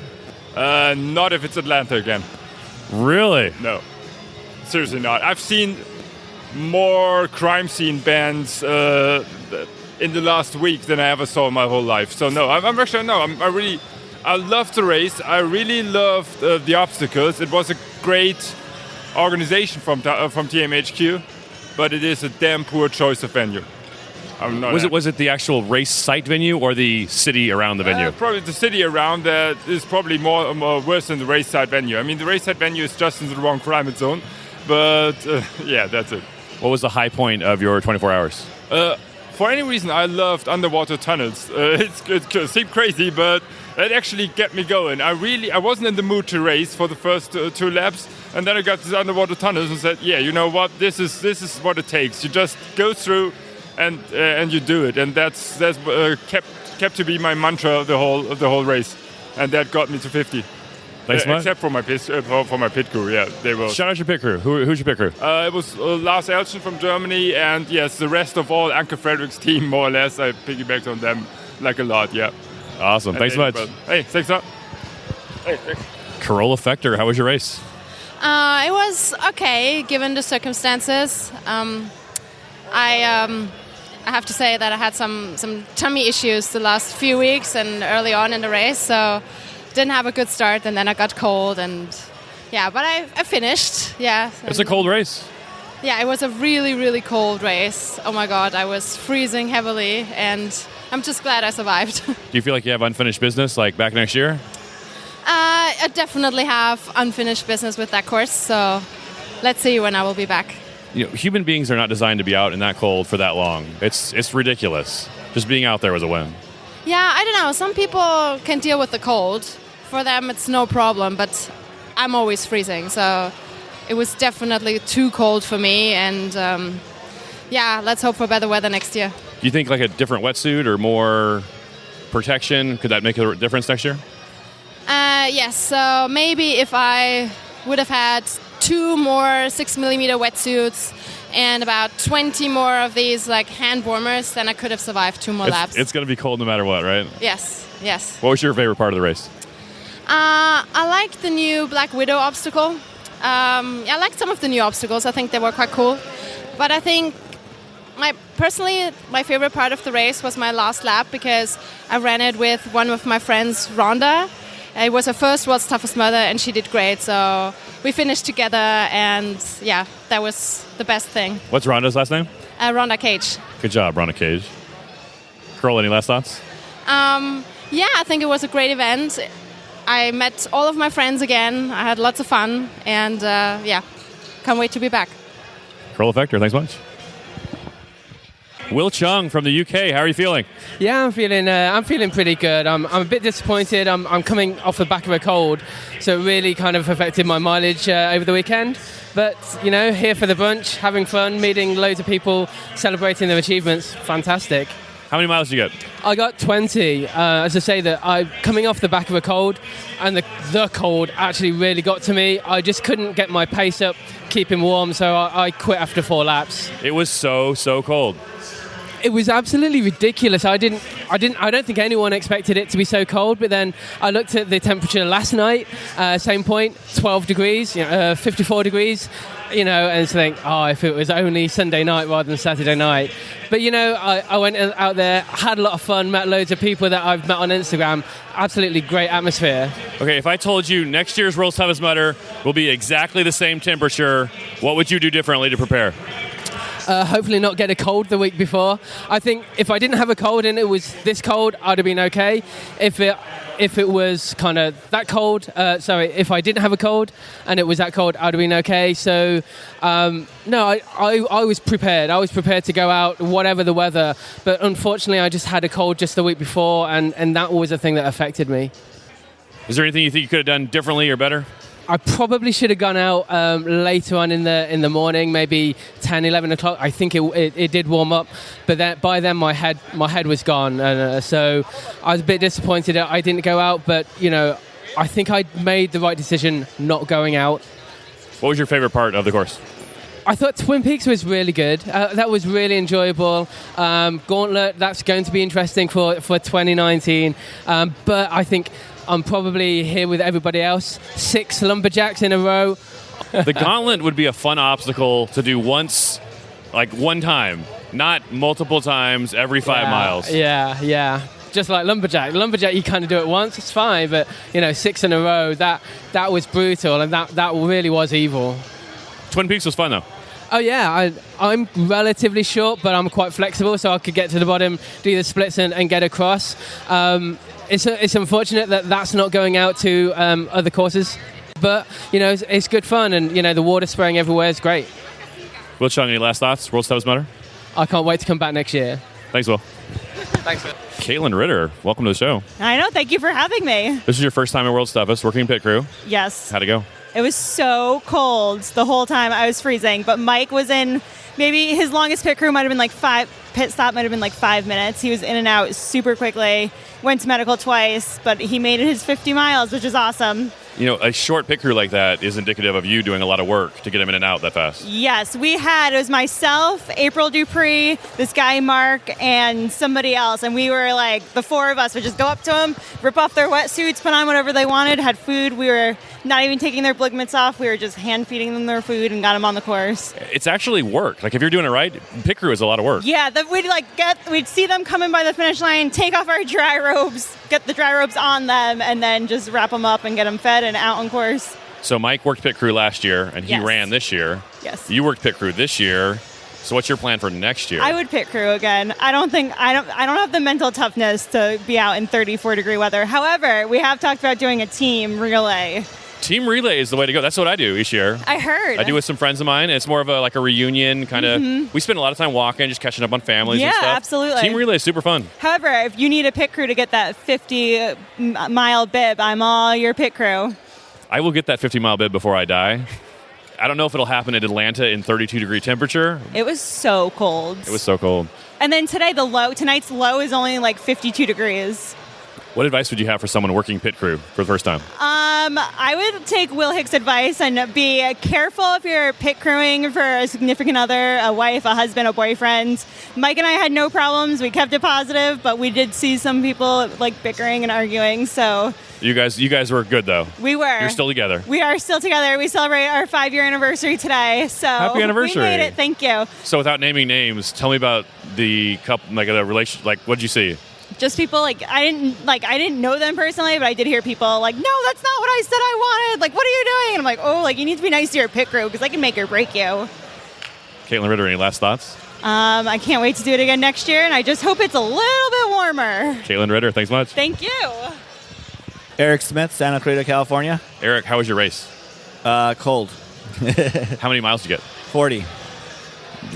Not if it's Atlanta again. Really? No. Seriously not. I've seen more crime scene bands in the last week than I ever saw in my whole life. So no, I loved the race. I really loved the obstacles. It was a great organization from TMHQ, but it is a damn poor choice of venue. Was it the actual race site venue or the city around the venue? Probably the city around that is probably more worse than the race site venue. I mean, the race site venue is just in the wrong climate zone, but yeah, that's it. What was the high point of your 24 hours? For any reason, I loved underwater tunnels. It seemed crazy, but it actually kept me going. I wasn't in the mood to race for the first 2 laps, and then I got these underwater tunnels and said, yeah, you know what, this is what it takes. You just go through and you do it, and that's kept to be my mantra of the whole race, and that got me to 50. Thanks, except for my pit crew, yeah, they were. Shout out your pit crew. Who's your pit crew? It was Lars Elchen from Germany, and yes, the rest of all Anke Frederick's team, more or less. I piggybacked on them like a lot, yeah. Awesome, thanks so much. Hey, thanks up. Hey, thanks. Corolla Fector, how was your race? It was okay, given the circumstances. I have to say that I had some tummy issues the last few weeks and early on in the race, so didn't have a good start, and then I got cold, and yeah, but I finished, yeah. It's a cold race. Yeah, it was a really, really cold race. Oh my God, I was freezing heavily, and I'm just glad I survived. Do you feel like you have unfinished business, like back next year? I definitely have unfinished business with that course, so let's see when I will be back. Human beings are not designed to be out in that cold for that long. It's ridiculous. Just being out there was a win. Yeah, I don't know. Some people can deal with the cold. For them, it's no problem, but I'm always freezing. So it was definitely too cold for me. And yeah, let's hope for better weather next year. Do you think like a different wetsuit or more protection, could that make a difference next year? Yes. So maybe if I would have had 2 more 6mm wetsuits and about 20 more of these like hand warmers, then I could have survived 2 more laps. It's going to be cold no matter what, right? Yes. What was your favorite part of the race? I liked the new Black Widow obstacle. I liked some of the new obstacles. I think they were quite cool. But I think personally, my favorite part of the race was my last lap because I ran it with one of my friends, Rhonda. It was her first World's Toughest Mudder, and she did great. So we finished together, and yeah, that was the best thing. What's Rhonda's last name? Rhonda Cage. Good job, Rhonda Cage. Carl, any last thoughts? Yeah, I think it was a great event. I met all of my friends again. I had lots of fun, and yeah, can't wait to be back. Corolla Fector, thanks much. Will Chung from the UK. How are you feeling? Yeah, I'm feeling pretty good. I'm a bit disappointed. I'm coming off the back of a cold, so it really kind of affected my mileage over the weekend. But, here for the bunch, having fun, meeting loads of people, celebrating their achievements. Fantastic. How many miles did you get? I got 20. As I say, that I'm coming off the back of a cold, and the cold actually really got to me. I just couldn't get my pace up, keeping warm, so I quit after 4 laps. It was so cold. It was absolutely ridiculous. I don't think anyone expected it to be so cold. But then I looked at the temperature last night, same point, 12 degrees, 54 degrees, and think, if it was only Sunday night rather than Saturday night. But I went out there, had a lot of fun, met loads of people that I've met on Instagram. Absolutely great atmosphere. Okay, if I told you next year's World's Toughest Mudder will be exactly the same temperature, what would you do differently to prepare? Hopefully not get a cold the week before. I think if I didn't have a cold and it was this cold, I'd have been okay. If it was kind of that cold, if I didn't have a cold and it was that cold, I'd have been okay. So, no, I was prepared. I was prepared to go out, whatever the weather. But unfortunately, I just had a cold just the week before, and that was a thing that affected me. Is there anything you think you could have done differently or better? I probably should have gone out later on in the morning, maybe 10, 11 o'clock. I think it did warm up, but by then my head was gone, and so I was a bit disappointed that I didn't go out. But I think I made the right decision not going out. What was your favorite part of the course? I thought Twin Peaks was really good. That was really enjoyable. Gauntlet, that's going to be interesting for 2019. But I think I'm probably here with everybody else. 6 lumberjacks in a row. The Gauntlet would be a fun obstacle to do once, like one time, not multiple times every 5 miles. Yeah. Just like lumberjack. Lumberjack, you kind of do it once, it's fine. But 6 in a row, that was brutal, and that really was evil. Twin Peaks was fun though. Oh yeah, I'm relatively short, but I'm quite flexible, so I could get to the bottom, do the splits, and get across. It's unfortunate that that's not going out to other courses, but it's good fun, and the water spraying everywhere is great. Will Chung, any last thoughts? World's Toughest Mudder? I can't wait to come back next year. Thanks, Will. Thanks, Will. Caitlin Ritter, welcome to the show. I know. Thank you for having me. This is your first time at World's Toughest, working pit crew. Yes. How'd it go? It was so cold the whole time. I was freezing, but Mike was in. Maybe his longest pit crew might have been pit stop might have been 5 minutes. He was in and out super quickly. Went to medical twice, but he made it his 50 miles, which is awesome. A short pit crew like that is indicative of you doing a lot of work to get him in and out that fast. Yes, it was myself, April Dupree, this guy Mark, and somebody else. And we were the 4 of us would just go up to them, rip off their wetsuits, put on whatever they wanted, had food. We were not even taking their bligments off. We were just hand feeding them their food and got them on the course. It's actually work. If you're doing it right, pit crew is a lot of work. Yeah, we'd see them coming by the finish line, take off our dry robes, get the dry robes on them, and then just wrap them up and get them fed and out on course. So Mike worked pit crew last year, and he ran this year. Yes. You worked pit crew this year. So what's your plan for next year? I would pit crew again. I don't have the mental toughness to be out in 34-degree weather. However, we have talked about doing a team relay. Team relay is the way to go. That's what I do each year. I heard. I do with some friends of mine. It's more of a reunion kind of. Mm-hmm. We spend a lot of time walking, just catching up on families and stuff. Yeah, absolutely. Team relay is super fun. However, if you need a pit crew to get that 50-mile bib, I'm all your pit crew. I will get that 50-mile bib before I die. I don't know if it'll happen in Atlanta in 32-degree temperature. It was so cold. It was so cold. And then tonight's low is only 52 degrees. What advice would you have for someone working pit crew for the first time? I would take Will Hicks' advice and be careful if you're pit crewing for a significant other, a wife, a husband, a boyfriend. Mike and I had no problems. We kept it positive, but we did see some people bickering and arguing. So you guys were good though. We were. You're still together. We are still together. We celebrate our 5-year anniversary today. So happy anniversary! We made it. Thank you. So without naming names, tell me about the couple, the relation. What did you see? Just people I didn't know them personally, but I did hear people no, that's not what I said I wanted. What are you doing? And I'm oh, you need to be nice to your pit crew because I can make or break you. Caitlin Ritter, any last thoughts? I can't wait to do it again next year, and I just hope it's a little bit warmer. Caitlin Ritter, thanks much. Thank you. Eric Smith, Santa Clarita, California. Eric, how was your race? Cold. How many miles did you get? 40.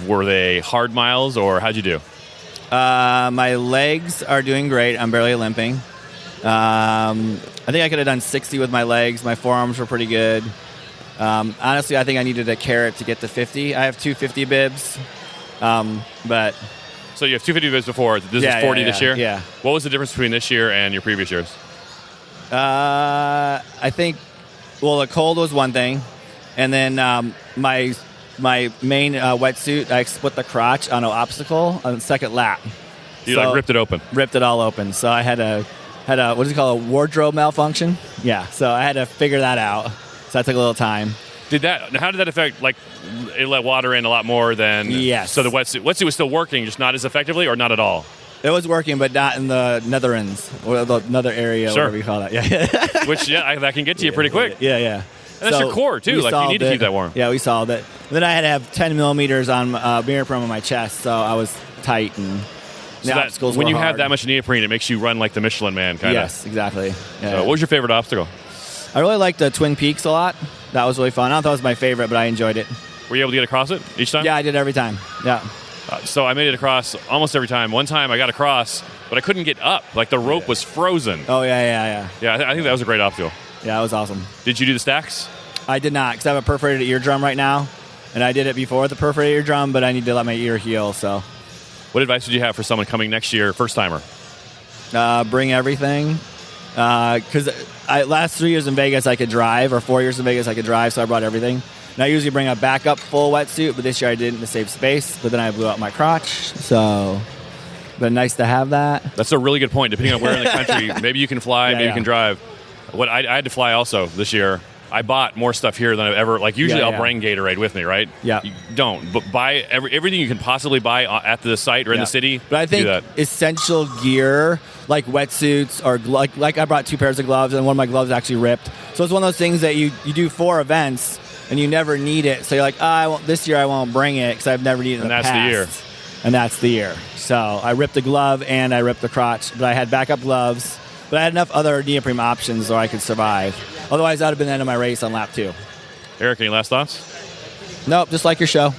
Were they hard miles, or how'd you do? My legs are doing great. I'm barely limping. I think I could have done 60 with my legs. My forearms were pretty good. Honestly, I think I needed a carrot to get to 50. I have 250 bibs, but... So you have 250 bibs before. This is 40 this year? Yeah. What was the difference between this year and your previous years? I think, well, the cold was one thing, and then my main wetsuit, I split the crotch on an obstacle on the second lap. You like ripped it open? Ripped it all open. So I had a what is it called, a wardrobe malfunction? Yeah. So I had to figure that out. So that took a little time. How did that affect, like, it let water in a lot more than... Yes. So the wetsuit was still working, just not as effectively, or not at all? It was working, but not in the nether ends, or the nether area, Sure. whatever you call that. Yeah. Which, that can get to you pretty quick. Yeah. And that's your core, too. we Like, you need to keep that warm. Yeah, we solved it. Then I had to have 10 millimeters on neoprene on my chest, so I was tight, and So that, when you have that much neoprene, it makes you run like the Michelin Man, kind of. Yes, exactly. Yeah. So what was your favorite obstacle? I really liked the Twin Peaks a lot. That was really fun. I don't know if it was my favorite, but I enjoyed it. Were you able to get across it each time? Yeah, I did every time. Yeah. So I made it across almost every time. One time I got across, but I couldn't get up. Like the rope was frozen. Oh, yeah. Yeah, I think that was a great obstacle. Yeah, that was awesome. Did you do the stacks? I did not, because I have a perforated eardrum right now, and I did it before the perforated eardrum, but I need to let my ear heal, so. What advice would you have for someone coming next year, first-timer? Bring everything. Because last 3 years in Vegas I could drive, or 4 years in Vegas I could drive, so I brought everything. And I usually bring a backup full wetsuit, but this year I didn't to save space. But then I blew out my crotch, so but nice to have that. That's a really good point. Depending on where in the country, maybe you can fly, maybe you can drive. What I had to fly also this year. I bought more stuff here than I've ever. Like usually I'll bring Gatorade with me, right? Yeah. You don't, but buy everything you can possibly buy at the site or in the city. But I think do that. essential gear like wetsuits or like I brought 2 pairs of gloves, and one of my gloves actually ripped. So it's one of those things that you do 4 events and you never need it. So you're like, this year I won't bring it because I've never needed it in the past. And that's the year. And that's the year. So I ripped the glove and I ripped the crotch, but I had backup gloves. But I had enough other neoprene options so I could survive. Otherwise, that would have been the end of my race on lap 2. Eric, any last thoughts? Nope, just like your show.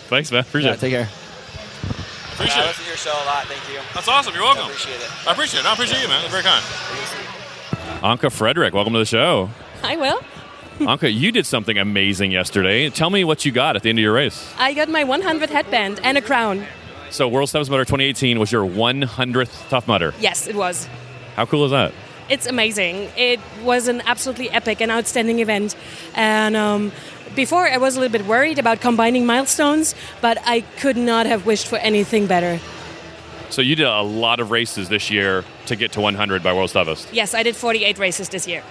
Thanks, man. Appreciate it. Take care. Appreciate it. I listen to your show a lot. Thank you. That's awesome. You're welcome. I appreciate it. I appreciate it. I appreciate you, man. That's very kind. Anka Frederick, welcome to the show. Hi, Will. Anka, you did something amazing yesterday. Tell me what you got at the end of your race. I got my 100 headband and a crown. So World's Toughest Mudder 2018 was your 100th Tough Mudder. Yes, it was. How cool is that? It's amazing. It was an absolutely epic and outstanding event. And before, I was a little bit worried about combining milestones, but I could not have wished for anything better. So you did a lot of races this year to get to 100 by World's Toughest. Yes, I did 48 races this year.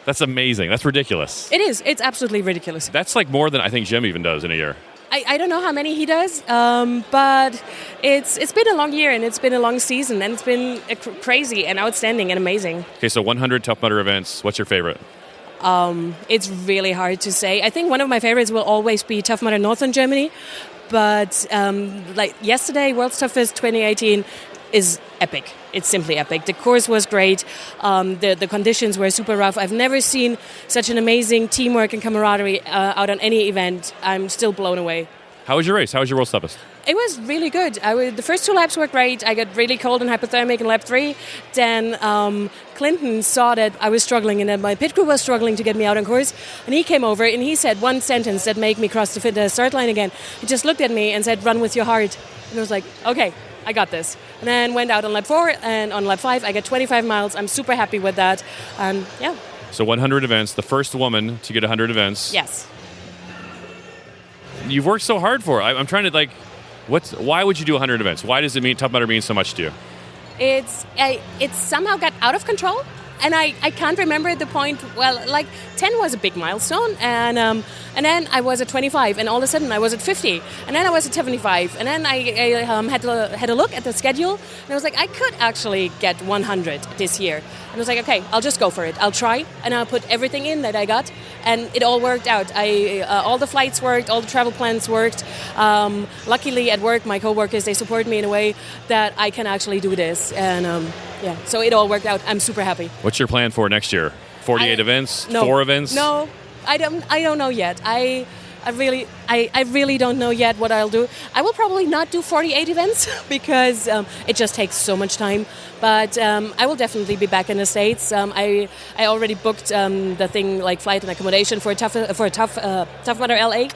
That's amazing. That's ridiculous. It is. It's absolutely ridiculous. That's like more than I think Jim even does in a year. I don't know how many he does, but it's been a long year and it's been a long season and it's been crazy and outstanding and amazing. Okay, so 100 Tough Mudder events. What's your favorite? It's really hard to say. I think one of my favorites will always be Tough Mudder Northern Germany, but like yesterday, World's Toughest 2018 is epic. It's simply epic. The course was great. The conditions were super rough. I've never seen such an amazing teamwork and camaraderie out on any event. I'm still blown away. How was your race? How was your World's Toughest? It was really good. The first 2 laps were great. I got really cold and hypothermic in lap 3. Then Clinton saw that I was struggling and that my pit crew was struggling to get me out on course. And he came over and he said one sentence that made me cross the start line again. He just looked at me and said, "Run with your heart." And I was like, okay, I got this. And then went out on lap 4, and on lap 5, I got 25 miles. I'm super happy with that. Yeah. So 100 events, the first woman to get 100 events. Yes. You've worked so hard for it. I'm trying to, why would you do 100 events? Why does Tough Mudder mean so much to you? It somehow got out of control. And I can't remember the point. Well, 10 was a big milestone, and then I was at 25, and all of a sudden I was at 50, and then I was at 75, and then I had a look at the schedule, and I was like, I could actually get 100 this year, and I was like, okay, I'll just go for it. I'll try, and I'll put everything in that I got, and it all worked out. All the flights worked, all the travel plans worked. Luckily at work, my coworkers, they support me in a way that I can actually do this, and yeah, so it all worked out. I'm super happy. What's your plan for next year? 48 events? No, 4 events? No, I don't know yet. I I really don't know yet what I'll do. I will probably not do 48 events because it just takes so much time. But I will definitely be back in the States. I already booked the thing like flight and accommodation for a Tough Mudder LA,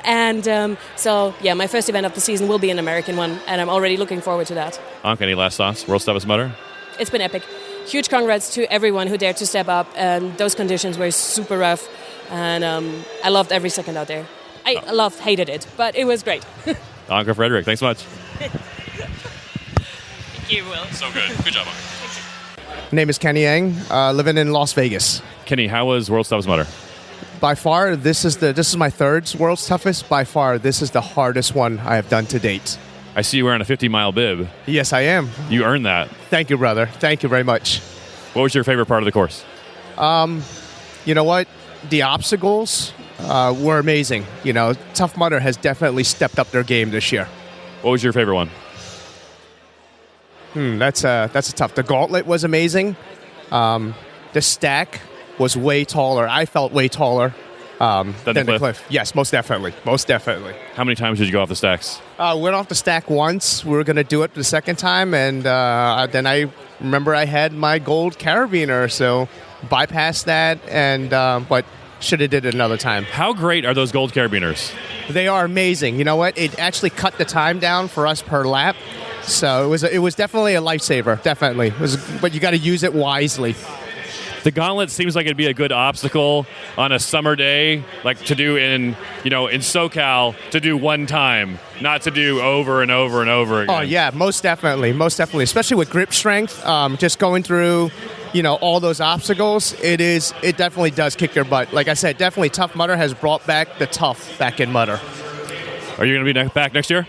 and so yeah, my first event of the season will be an American one, and I'm already looking forward to that. Anke, any last thoughts? World's Toughest Mudder? It's been epic. Huge congrats to everyone who dared to step up. Those conditions were super rough, and I loved every second out there. I hated it, but it was great. Anke Frederick, thanks so much. Thank you, Will. So good. Good job, Anke. My name is Kenny Yang, living in Las Vegas. Kenny, how was World's Toughest Mudder? By far, this is my third World's Toughest. By far, this is the hardest one I have done to date. I see you wearing a 50-mile bib. Yes, I am. You earned that. Thank you, brother. Thank you very much. What was your favorite part of the course? You know what? The obstacles were amazing. You know, Tough Mudder has definitely stepped up their game this year. What was your favorite one? That's a tough. The gauntlet was amazing. The stack was way taller. I felt way taller than the cliff. Yes, most definitely. Most definitely. How many times did you go off the stacks? Went off the stack once. We were going to do it the second time, and then I remember I had my gold carabiner, so bypassed that, and but should have did it another time. How great are those gold carabiners? They are amazing. You know what? It actually cut the time down for us per lap. So it was definitely a lifesaver, definitely. But you got to use it wisely. The gauntlet seems like it'd be a good obstacle on a summer day, like to do in SoCal, to do one time, not to do over and over and over again. Oh yeah, most definitely, especially with grip strength. Just going through, all those obstacles, it definitely does kick your butt. Like I said, definitely Tough Mudder has brought back the tough back in Mudder. Are you going to be back next year?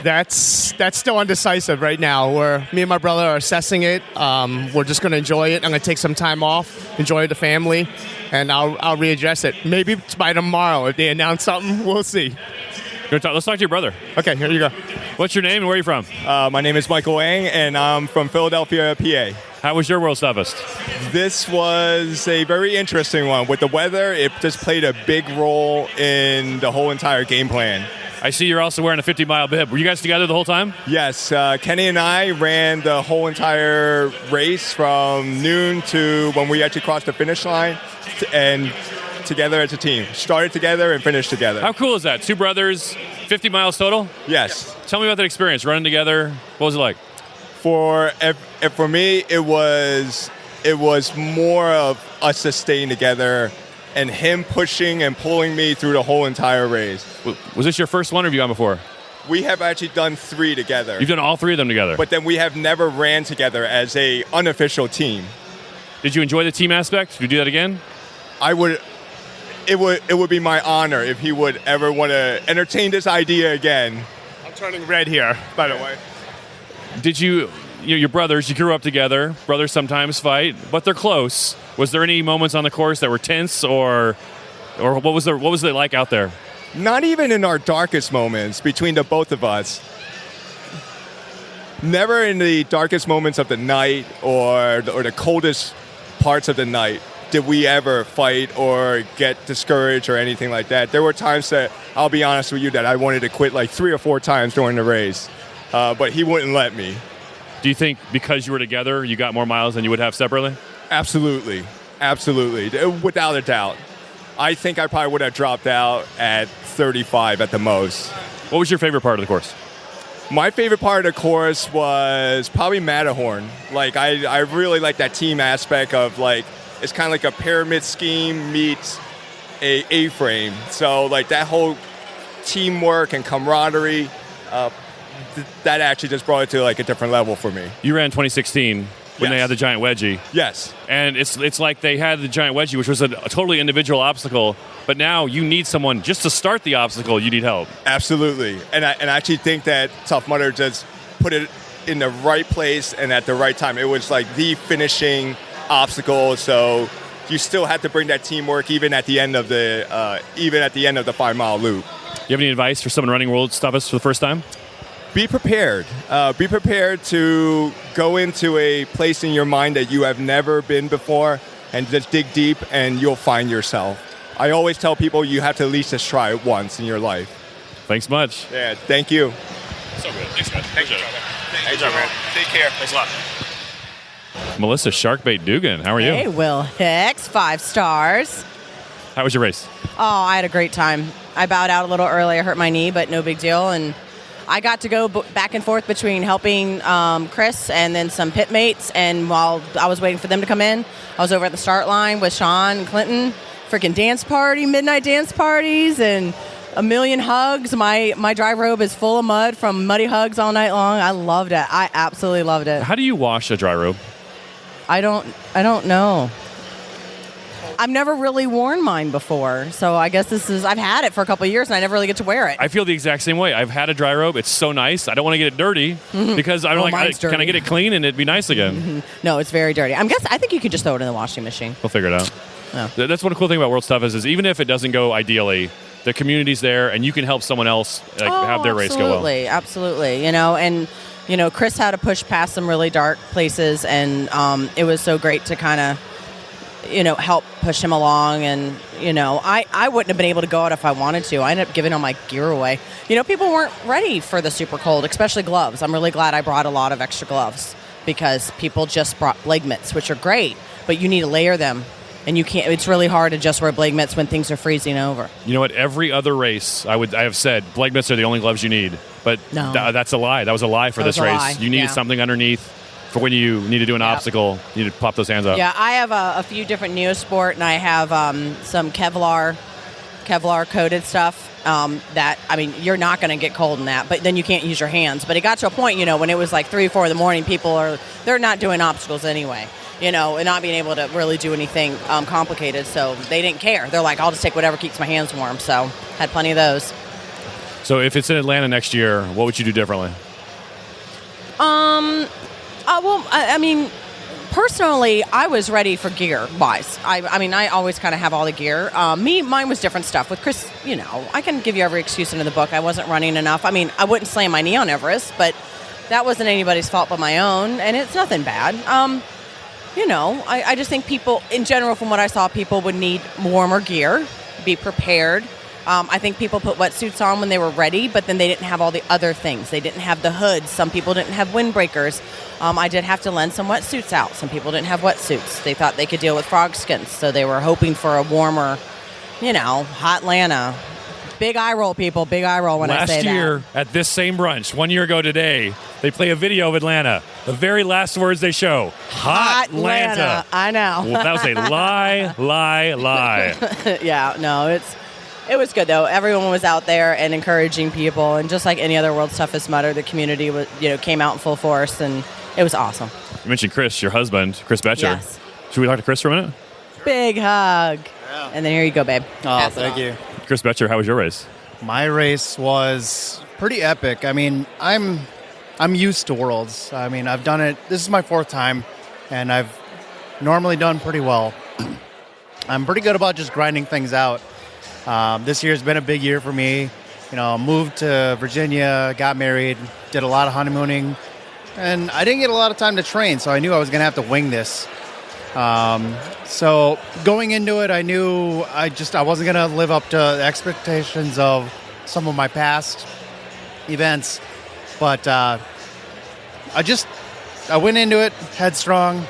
That's still undecisive right now. Me and my brother are assessing it. We're just going to enjoy it. I'm going to take some time off, enjoy the family, and I'll readdress it. Maybe by tomorrow if they announce something. We'll see. Let's talk to your brother. Okay, here you go. What's your name and where are you from? My name is Michael Wang, and I'm from Philadelphia, PA. How was your World's Toughest? This was a very interesting one. With the weather, it just played a big role in the whole entire game plan. I see you're also wearing a 50-mile bib. Were you guys together the whole time? Yes. Kenny and I ran the whole entire race from noon to when we actually crossed the finish line, and together as a team. Started together and finished together. How cool is that? Two brothers, 50 miles total? Yes. Tell me about that experience, running together. What was it like? For me, it was more of us just staying together and him pushing and pulling me through the whole entire race. Was this your first one or have you gone before? We have actually done 3 together. You've done all 3 of them together? But then we have never ran together as a unofficial team. Did you enjoy the team aspect? Would you do that again? It would be my honor if he would ever want to entertain this idea again. I'm turning red here, by the way. Did your brothers, you grew up together. Brothers sometimes fight, but they're close. Was there any moments on the course that were tense, or what was it like out there? Not even in our darkest moments between the both of us. Never in the darkest moments of the night or the coldest parts of the night did we ever fight or get discouraged or anything like that. There were times that, I'll be honest with you, that I wanted to quit like 3 or 4 times during the race, but he wouldn't let me. Do you think because you were together, you got more miles than you would have separately? Absolutely. Without a doubt. I think I probably would have dropped out at 35 at the most. What was your favorite part of the course? My favorite part of the course was probably Matterhorn. Like, I really like that team aspect of, like, it's kind of like a pyramid scheme meets a A-frame. So, like, that whole teamwork and camaraderie, that actually just brought it to, like, a different level for me. You ran 2016 when they had the giant wedgie. Yes. And it's like they had the giant wedgie, which was a totally individual obstacle, but now you need someone just to start the obstacle. You need help. Absolutely. And I actually think that Tough Mudder just put it in the right place and at the right time. It was like the finishing obstacle, so you still had to bring that teamwork even at the end of the 5-mile loop. You have any advice for someone running World's Toughest for the first time? Be prepared. Be prepared to go into a place in your mind that you have never been before and just dig deep and you'll find yourself. I always tell people you have to at least just try it once in your life. Thanks much. Yeah, thank you. So good. Thanks, guys. Thank you. Good job, man. Take care. Thanks a lot. Melissa Sharkbait Dugan, how are you? Hey, Will Hicks, 5 stars. How was your race? Oh, I had a great time. I bowed out a little early. I hurt my knee, but no big deal. And I got to go back and forth between helping Chris and then some pit mates. And while I was waiting for them to come in, I was over at the start line with Sean and Clinton. Freaking dance party, midnight dance parties, and a million hugs. My dry robe is full of mud from muddy hugs all night long. I loved it. I absolutely loved it. How do you wash a dry robe? I don't know. I've never really worn mine before, so I guess I've had it for a couple of years and I never really get to wear it. I feel the exact same way. I've had a dry robe. It's so nice. I don't want to get it dirty because I'm mine's can I dirty. get it clean and it'd be nice again? No, it's very dirty. I think you could just throw it in the washing machine. We'll figure it out. Yeah. That's one cool thing about World Stuff is even if it doesn't go ideally, the community's there and you can help someone else have their race go well. Absolutely. Chris had to push past some really dark places, and it was so great to kind of, help push him along. And, I wouldn't have been able to go out if I wanted to. I ended up giving all my gear away. People weren't ready for the super cold, especially gloves. I'm really glad I brought a lot of extra gloves because people just brought blade mitts, which are great, but you need to layer them. And you can't. It's really hard to just wear blade mitts when things are freezing over. You know what? Every other race, I have said blade mitts are the only gloves you need. But No. That's a lie. That was a lie for this race. Lie. You needed something underneath for when you need to do an obstacle. You need to pop those hands up. Yeah, I have a few different Neosport, and I have some Kevlar coated stuff. You're not going to get cold in that, but then you can't use your hands. But it got to a point, when it was like 3 or 4 in the morning, they're not doing obstacles anyway. And not being able to really do anything complicated. So they didn't care. They're like, I'll just take whatever keeps my hands warm. So had plenty of those. So if it's in Atlanta next year, what would you do differently? Personally, I was ready for gear-wise. I always kind of have all the gear. Mine was different stuff. With Chris, I can give you every excuse into the book. I wasn't running enough. I wouldn't slam my knee on Everest, but that wasn't anybody's fault but my own, and it's nothing bad. I just think people, in general, from what I saw, people would need warmer gear, be prepared. I think people put wetsuits on when they were ready, but then they didn't have all the other things. They didn't have the hoods. Some people didn't have windbreakers. I did have to lend some wetsuits out. Some people didn't have wetsuits. They thought they could deal with frog skins, so they were hoping for a warmer, hot Atlanta. Big eye roll, people. Big eye roll when I say that. Last year, at this same brunch, 1 year ago today, they play a video of Atlanta. The very last words they show, Hot Atlanta. I know. Well, that was a lie. Yeah, no, it was good though. Everyone was out there and encouraging people, and just like any other World's Toughest Mudder, the community was, came out in full force, and it was awesome. You mentioned Chris, your husband, Chris Betcher. Yes. Should we talk to Chris for a minute? Big hug. Yeah. And then here you go, babe. Oh, Pass it thank on. you. Chris Betcher, how was your race? My race was pretty epic. I'm used to Worlds. I've done it. This is my 4th time, and I've normally done pretty well. I'm pretty good about just grinding things out. This year's been a big year for me. Moved to Virginia, got married, did a lot of honeymooning, and I didn't get a lot of time to train, so I knew I was going to have to wing this. So going into it, I knew I wasn't going to live up to the expectations of some of my past events, but I went into it headstrong,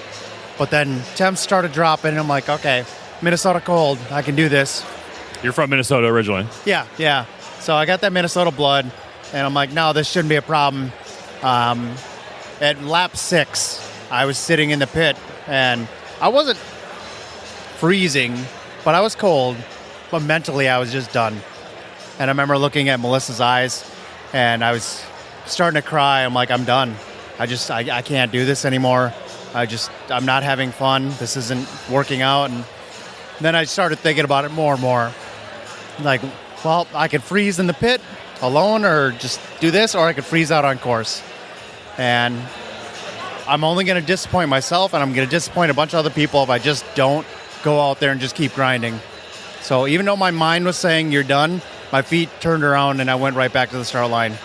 but then temps started dropping, and I'm like, okay, Minnesota cold, I can do this. You're from Minnesota originally. Yeah. So I got that Minnesota blood, and I'm like, no, this shouldn't be a problem. At lap 6, I was sitting in the pit, and I wasn't freezing, but I was cold, but mentally I was just done. And I remember looking at Melissa's eyes, and I was starting to cry. I'm like, I'm done. I can't do this anymore. I'm not having fun. This isn't working out. And then I started thinking about it more and more. Like, well, I could freeze in the pit alone or just do this, or I could freeze out on course. And I'm only going to disappoint myself, and I'm going to disappoint a bunch of other people if I just don't go out there and just keep grinding. So even though my mind was saying you're done, my feet turned around and I went right back to the start line.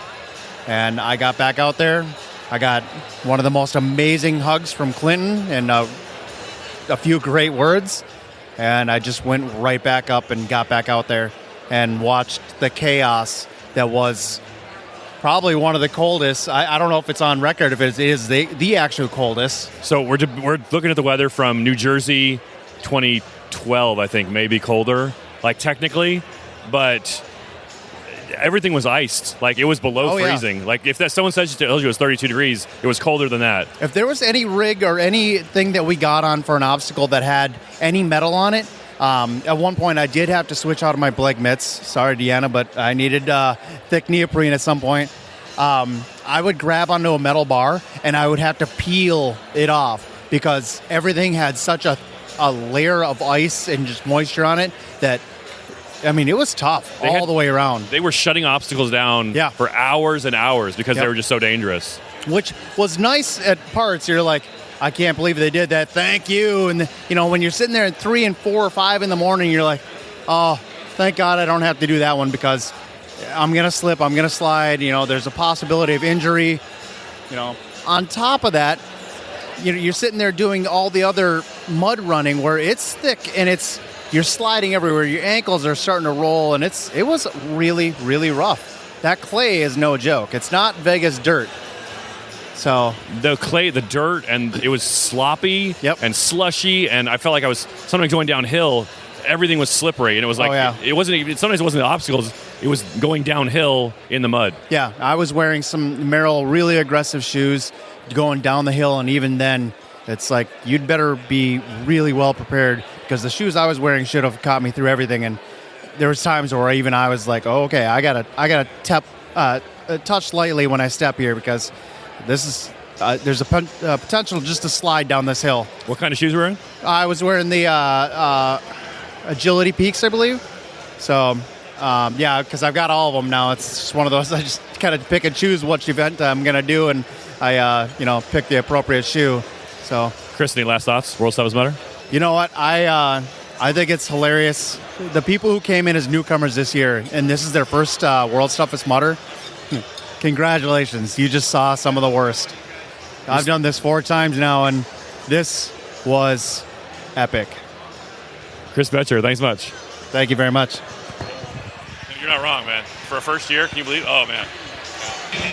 And I got back out there. I got one of the most amazing hugs from Clinton and a few great words. And I just went right back up and got back out there and watched the chaos that was probably one of the coldest. I don't know if it's on record, if it is the actual coldest. So we're looking at the weather from New Jersey, 2012, I think, maybe colder, like technically, but everything was iced. Like it was below freezing. Like if someone tells you it was 32 degrees, it was colder than that. If there was any rig or anything that we got on for an obstacle that had any metal on it, at one point I did have to switch out of my Blake mitts. Sorry, Deanna, but I needed thick neoprene at some point. I would grab onto a metal bar and I would have to peel it off because everything had such a layer of ice and just moisture on it that, I mean, it was tough all the way around. They were shutting obstacles down for hours and hours because they were just so dangerous. Which was nice at parts. You're like, I can't believe they did that. Thank you. And, when you're sitting there at 3 and 4 or 5 in the morning, you're like, oh, thank God I don't have to do that one because I'm going to slip, I'm going to slide. There's a possibility of injury. On top of that, you're sitting there doing all the other mud running where it's thick and you're sliding everywhere. Your ankles are starting to roll, and it was really, really rough. That clay is no joke. It's not Vegas dirt. So the clay, the dirt, and it was sloppy and slushy, and I felt like I was sometimes going downhill. Everything was slippery, and it was like it wasn't even. Sometimes it wasn't the obstacles; it was going downhill in the mud. Yeah, I was wearing some Merrill really aggressive shoes going down the hill, and even then, it's like you'd better be really well prepared because the shoes I was wearing should have caught me through everything. And there was times where even I was like, "Oh, okay, I gotta touch lightly when I step here because this is there's a potential just to slide down this hill." What kind of shoes were you wearing? I was wearing the Agility Peaks, I believe. So, because I've got all of them now. It's just one of those. I just kind of pick and choose which event I'm gonna do, and I pick the appropriate shoe. So, Chris, any last thoughts? World's Toughest Mudder? You know what? I think it's hilarious. The people who came in as newcomers this year, and this is their first World's Toughest Mudder, congratulations. You just saw some of the worst. I've done this 4 times now, and this was epic. Chris Betcher, thanks much. Thank you very much. You're not wrong, man. For a first year, can you believe? Oh, man.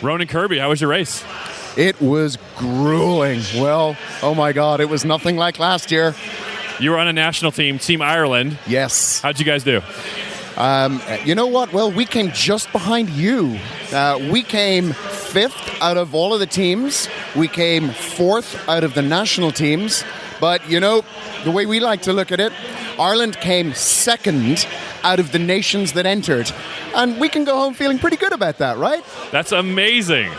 Ronan Kirby, how was your race? It was grueling. Well, oh my God, it was nothing like last year. You were on a national team, Team Ireland. Yes. How'd you guys do? You know what? Well, we came just behind you. We came 5th out of all of the teams. We came 4th out of the national teams. But, the way we like to look at it, Ireland came 2nd out of the nations that entered. And we can go home feeling pretty good about that, right? That's amazing.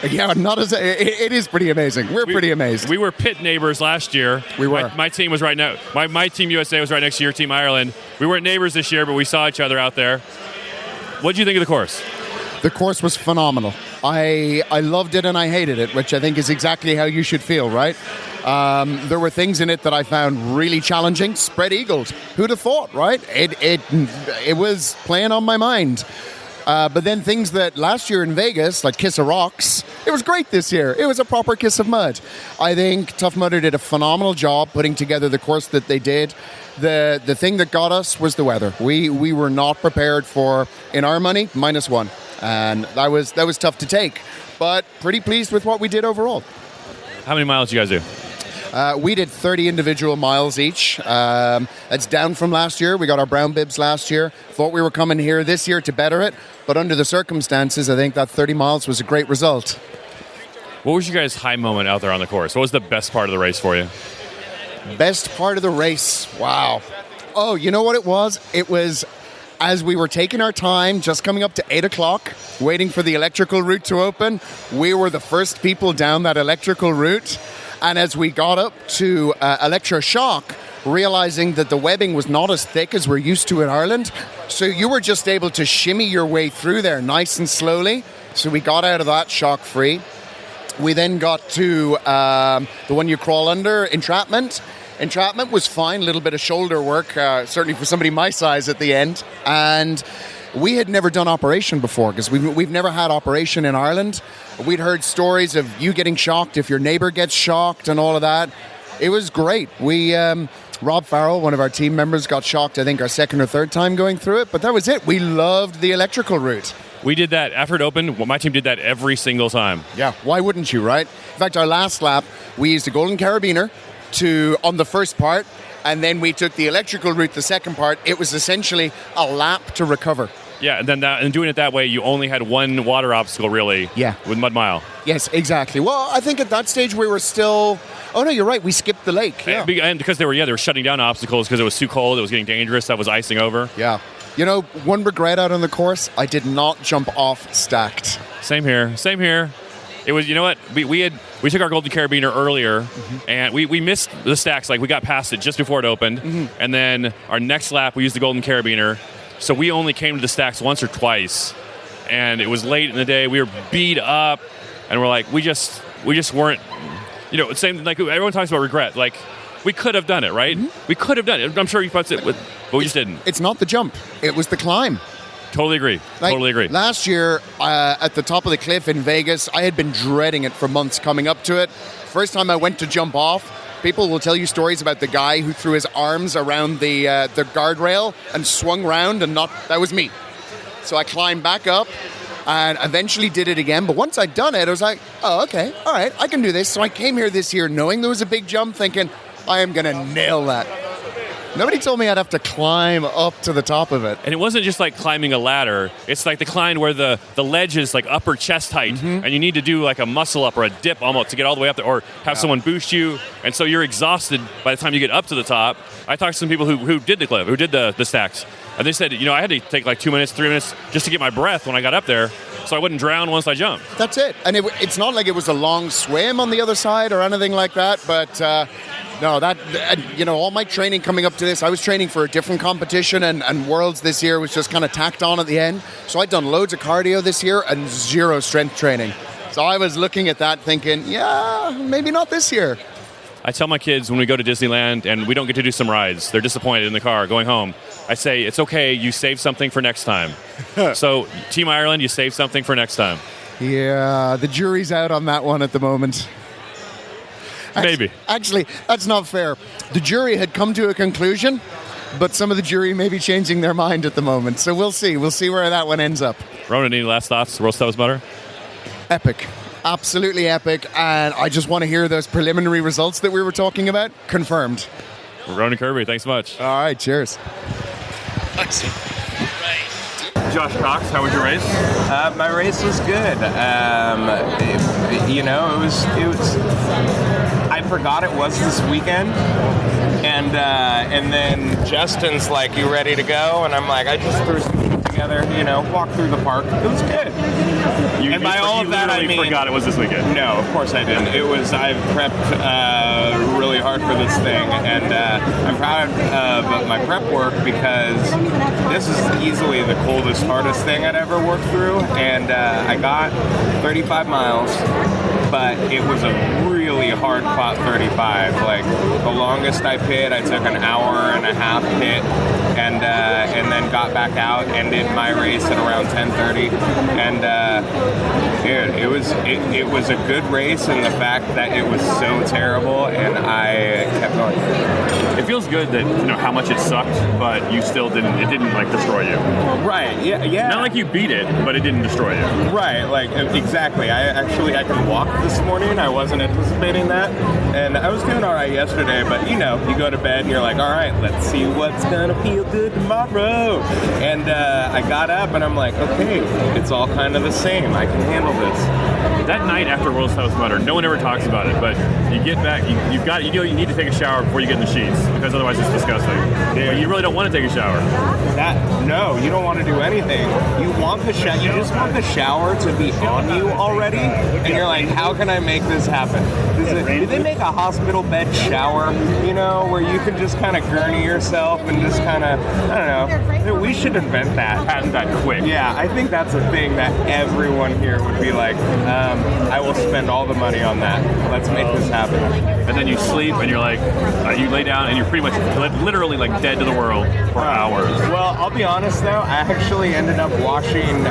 Yeah, it is pretty amazing. We're pretty amazed. We were pit neighbors last year. We were. My team was right now. My Team USA was right next to your Team Ireland. We weren't neighbors this year, but we saw each other out there. What did you think of the course? The course was phenomenal. I loved it and I hated it, which I think is exactly how you should feel, right? There were things in it that I found really challenging. Spread eagled. Who'd have thought, right? It was playing on my mind. But then things that last year in Vegas, like Kiss of Rocks, it was great this year. It was a proper kiss of mud. I think Tough Mudder did a phenomenal job putting together the course that they did. The thing that got us was the weather. We were not prepared for, in our money, -1. And that was tough to take. But pretty pleased with what we did overall. How many miles did you guys do? We did 30 individual miles each. That's down from last year. We got our brown bibs last year. Thought we were coming here this year to better it. But under the circumstances, I think that 30 miles was a great result. What was your guys' high moment out there on the course? What was the best part of the race for you? Best part of the race? Wow. Oh, you know what it was? It was as we were taking our time, just coming up to 8 o'clock, waiting for the electrical route to open. We were the first people down that electrical route. And as we got up to electroshock, realizing that the webbing was not as thick as we're used to in Ireland, so you were just able to shimmy your way through there nice and slowly. So we got out of that shock-free. We then got to the one you crawl under, entrapment. Entrapment was fine, a little bit of shoulder work, certainly for somebody my size at the end. And we had never done operation before because we've never had operation in Ireland. We'd heard stories of you getting shocked if your neighbor gets shocked and all of that. It was great. We Rob Farrell, one of our team members, got shocked, I think, our second or third time going through it, but that was it. We loved the electrical route. We did that after it opened. Well, my team did that every single time. Yeah, why wouldn't you, right? In fact, our last lap, we used a golden carabiner on the first part, and then we took the electrical route the second part. It was essentially a lap to recover. Yeah, and then and doing it that way, you only had one water obstacle, really. Yeah. With Mud Mile. Yes, exactly. Well, I think at that stage we were still... Oh, no, you're right. We skipped the lake. Yeah. And because they were shutting down obstacles because it was too cold, it was getting dangerous, that was icing over. Yeah. You know, one regret out on the course, I did not jump off stacked. Same here. It was, you know what, we took our golden carabiner earlier, and we missed the stacks. Like, we got past it just before it opened, and then our next lap, we used the golden carabiner, so we only came to the stacks once or twice, and it was late in the day. We were beat up, and we're like, we just weren't, same, like, everyone talks about regret. Like, we could have done it, right? We could have done it. I'm sure you thought it, but we just didn't. It's not the jump. It was the climb. Totally agree. Last year, at the top of the cliff in Vegas, I had been dreading it for months coming up to it. First time I went to jump off, people will tell you stories about the guy who threw his arms around the guardrail and swung round, and that was me. So I climbed back up and eventually did it again. But once I'd done it, I was like, oh, okay, all right, I can do this. So I came here this year knowing there was a big jump, thinking, I am going to nail that. Nobody told me I'd have to climb up to the top of it. And it wasn't just like climbing a ladder. It's like the climb where the ledge is like upper chest height, and you need to do like a muscle up or a dip almost to get all the way up there, or have someone boost you. And so you're exhausted by the time you get up to the top. I talked to some people who did the cliff, who did the stacks. And they said, I had to take like 2 minutes, 3 minutes just to get my breath when I got up there so I wouldn't drown once I jumped. That's it. And it's not like it was a long swim on the other side or anything like that, but... No, all my training coming up to this, I was training for a different competition, and Worlds this year was just kind of tacked on at the end. So I'd done loads of cardio this year and zero strength training. So I was looking at that thinking, yeah, maybe not this year. I tell my kids when we go to Disneyland and we don't get to do some rides, they're disappointed in the car going home. I say, it's okay, you save something for next time. So, Team Ireland, you save something for next time. Yeah, the jury's out on that one at the moment. Maybe. Actually, that's not fair. The jury had come to a conclusion, but some of the jury may be changing their mind at the moment. So we'll see. We'll see where that one ends up. Ronan, any last thoughts? World's Toughest Mudder? Epic. Absolutely epic. And I just want to hear those preliminary results that we were talking about confirmed. Ronan Kirby, thanks so much. All right, cheers. Josh Cox, how was your race? My race was good. It was. I forgot it was this weekend, and then Justin's like, "You ready to go?" And I'm like, "I just threw some shit together, walked through the park. It was good." And by all of that, I mean, forgot it was this weekend. No, of course I didn't. I've prepped really hard for this thing, and I'm proud of my prep work because this is easily the coldest, hardest thing I'd ever worked through, and I got 35 miles, but it was a really hard-fought 35. Like, the longest I pit, I took an hour and a half pit, and then got back out, ended my race at around 10:30, and dude, it was a good race in the fact that it was so terrible, and I kept going. It feels good that how much it sucked, but you still didn't. It didn't like destroy you. Right. Yeah. Not like you beat it, but it didn't destroy you. Right. Like exactly. I can walk this morning. I wasn't anticipating that, and I was doing all right yesterday. But you go to bed and you're like, all right, let's see what's gonna feel good tomorrow. And I got up and I'm like, okay, it's all kind of the same. I can handle this. That night after World's Toughest Mudder, no one ever talks about it, but you get back, you need to take a shower before you get in the sheets, because otherwise it's disgusting. Yeah. But you really don't want to take a shower. No, you don't want to do anything. You want the shower. You just want the shower to be on you already, and you're like, how can I make this happen? Do they make a hospital bed shower? Where you can just kind of gurney yourself and just kind of, I don't know. We should invent that. Patent that quick. Yeah, I think that's a thing that everyone here would be like, I will spend all the money on that. Let's make this happen. And then you sleep and you're like, you lay down and you're pretty much literally like dead to the world for hours. Well, I'll be honest though, I actually ended up washing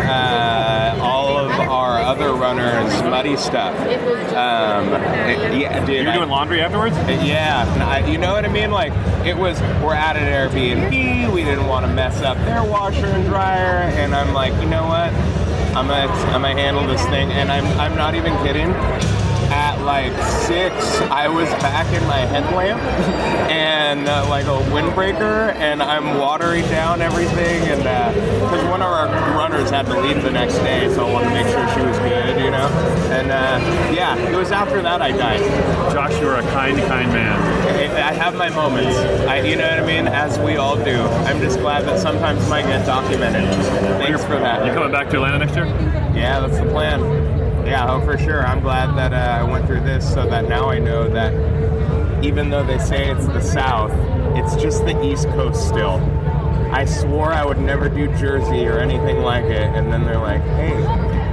all of our other runners' muddy stuff. Yeah, dude. You were doing laundry afterwards? Yeah. You know what I mean? Like, we're at an Airbnb, we didn't want to mess up their washer and dryer, and I'm like, you know what? I'm gonna handle this thing, and I'm not even kidding. At like 6, I was back in my headlamp and like a windbreaker, and I'm watering down everything, and because one of our runners had to leave the next day, so I wanted to make sure she was good, you know. And yeah, it was after that I died. Josh, you're a kind man. I have my moments. You know what I mean? As we all do. I'm just glad that sometimes mine get documented. Thanks for that. You coming back to Atlanta next year? Yeah, that's the plan. Yeah, oh, for sure. I'm glad that I went through this so that now I know that even though they say it's the South, it's just the East Coast still. I swore I would never do Jersey or anything like it, and then they're like, hey,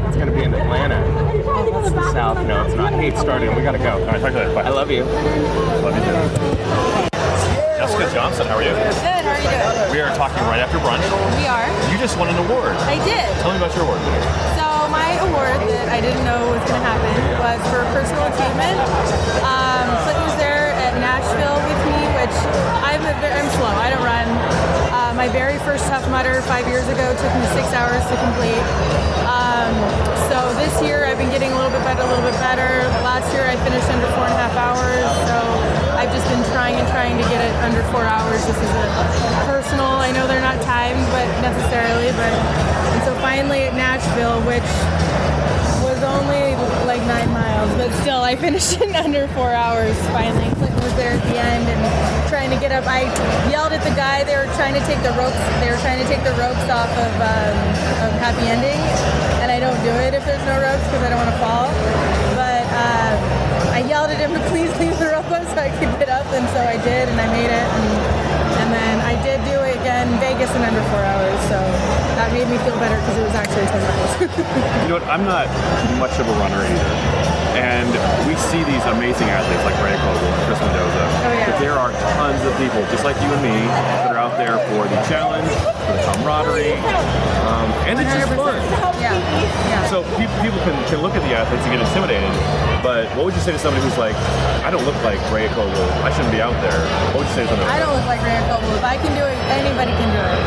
it's going to be in Atlanta. Oh, that's the South. No, it's not. Hey, it's starting. We got to go. All right, talk to you later. Bye. I love you. Love you too. Jessica Johnson, how are you? Good, how are you doing? We are talking right after brunch. We are. You just won an award. I did. Tell me about your award. So my award that I didn't know was going to happen was for personal achievement. Clinton was there at Nashville with me, which I'm slow. I don't run. My very first Tough Mudder 5 years ago took me 6 hours to complete. So this year I've been getting a little bit better. Last year I finished under 4.5 hours. So I've just been trying to get it under 4 hours. This is a personal. I know they're not timed, but and so finally at Nashville, which was only like 9 miles, but still I finished in under 4 hours finally. Clinton was there at the end and trying to get up. I yelled at the guy. They were trying to take the ropes off of Happy Ending, and I don't do it if there's no ropes because I don't want to fall. But I yelled at him to please leave the rope up so I could get up, and so I did, and I made it. And then I did do it again, Vegas in under 4 hours, so that made me feel better because it was actually 10 miles. You know what? I'm not much of a runner either. And we see these amazing athletes like Rhea Koval and Chris Mendoza. Oh, yeah. But there are tons of people, just like you and me, that are out there for the challenge, for the camaraderie, and it's just fun. Yeah. So people can look at the athletes and get intimidated, but what would you say to somebody who's like, I don't look like Rhea Koval, I shouldn't be out there? What would you say to somebody? I don't look like Rhea Koval. If I can do it, anybody can do it.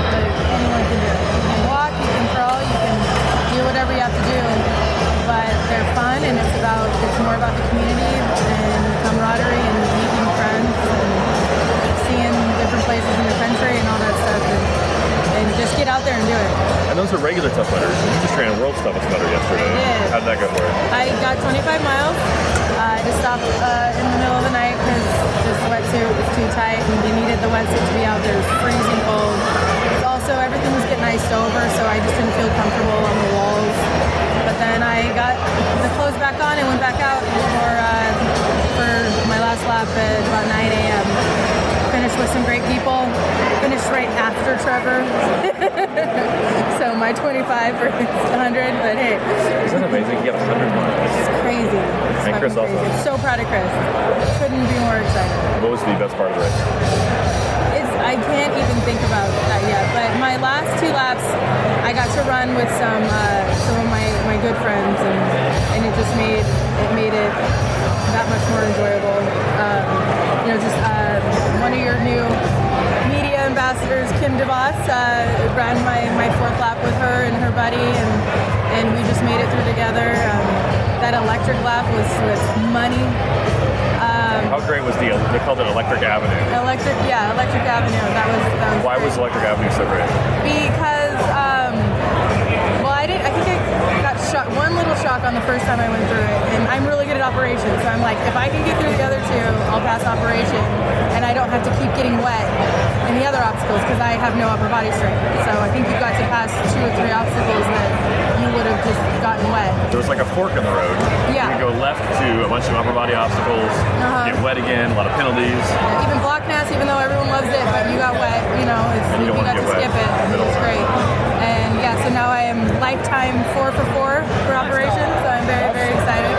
Anyone can do it. You can walk, you can crawl, you can do whatever you have to do. But they're fun, and it's more about the community and camaraderie and meeting friends and seeing different places in the country and all that stuff. And just get out there and do it. And those are regular Tough Mudders. You just ran a World's Toughest Mudder yesterday. I did. How'd that go for you? I got 25 miles. I just stopped in the middle of the night because this wetsuit was too tight, and we needed the wetsuit to be out there. It was freezing cold. Also, everything was getting iced over, so I just didn't feel comfortable on the walls. But then I got the clothes back on and went back out for my last lap at about 9 a.m. Finished with some great people. Finished right after Trevor. So my 25 for 100, but hey. Isn't that amazing? You got 100 miles. It's crazy. It's And Chris fucking also. crazy. So proud of Chris. Couldn't be more excited. What was the best part of the race? I can't even think about that yet. But my last 2 laps, I got to run with some of my good friends, and it just made it that much more enjoyable. One of your new media ambassadors, Kim DeVos, ran my 4th lap with her and her buddy, and we just made it through together. That electric lap was money. How great was they called it Electric Avenue. Electric Avenue. That was Why was Electric Avenue so great? Because, I think I got one little shock on the first time I went through it, and I'm really good at operations, so I'm like, if I can get through the other 2, I'll pass operation, and I don't have to keep getting wet in the other obstacles because I have no upper body strength. So I think you got to pass 2 or 3 obstacles that you would have just gotten wet. There was like a fork in the road. Yeah. You go left to a bunch of upper body obstacles, get wet again, a lot of penalties. Even Blockness, even though everyone loves it, but you got wet, you don't you want got to to get wet skip it. in the middle. It was great. And so now I am lifetime 4 for 4 for operation, so I'm very, very excited.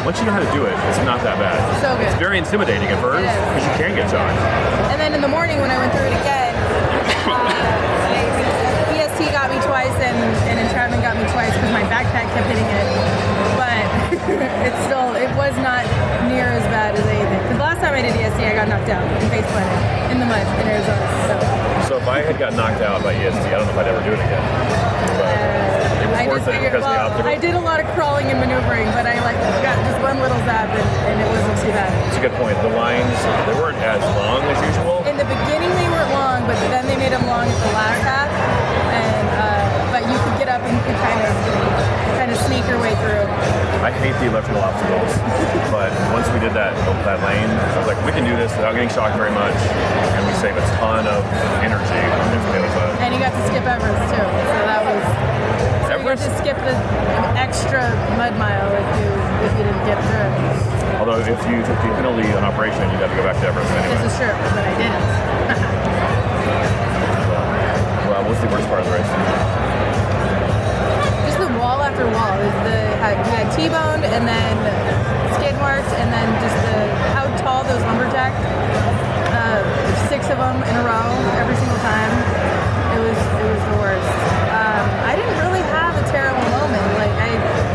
Once you know how to do it, it's not that bad. So good. It's very intimidating at first It is. because you can get shock. And then in the morning when I went through it again, EST got me twice and entrapment got me twice because my backpack kept hitting it. But it was not near as bad as anything. Because last time I did EST, I got knocked out and face planted in the mud in Arizona. So if I had got knocked out by EST, I don't know if I'd ever do it again. But it was worth it because of the obstacle. I did a lot of crawling and maneuvering, but I got just one little zap and it wasn't too bad. That's a good point. The lines, they weren't as long as usual. In the beginning they weren't long, but then they made them long at the last half. And but you could get up and you could kind of sneak your way through. I hate the electrical obstacles, but once we did that lane, I was like, we can do this without getting shocked very much, and we save a ton of energy on this daily side. And you got to skip Everest too, so that was. So you got to skip the extra mud mile if you didn't get through it. Although if you took the penalty on operation, you'd have to go back to Everest anyway. This is true, but I didn't. Well, what's the worst part of the race? Just the wall after wall. We had T-boned and then skid marked and then just how tall those lumberjacks. 6 of them in a row every single time. It was the worst. I didn't really have a terrible moment. Like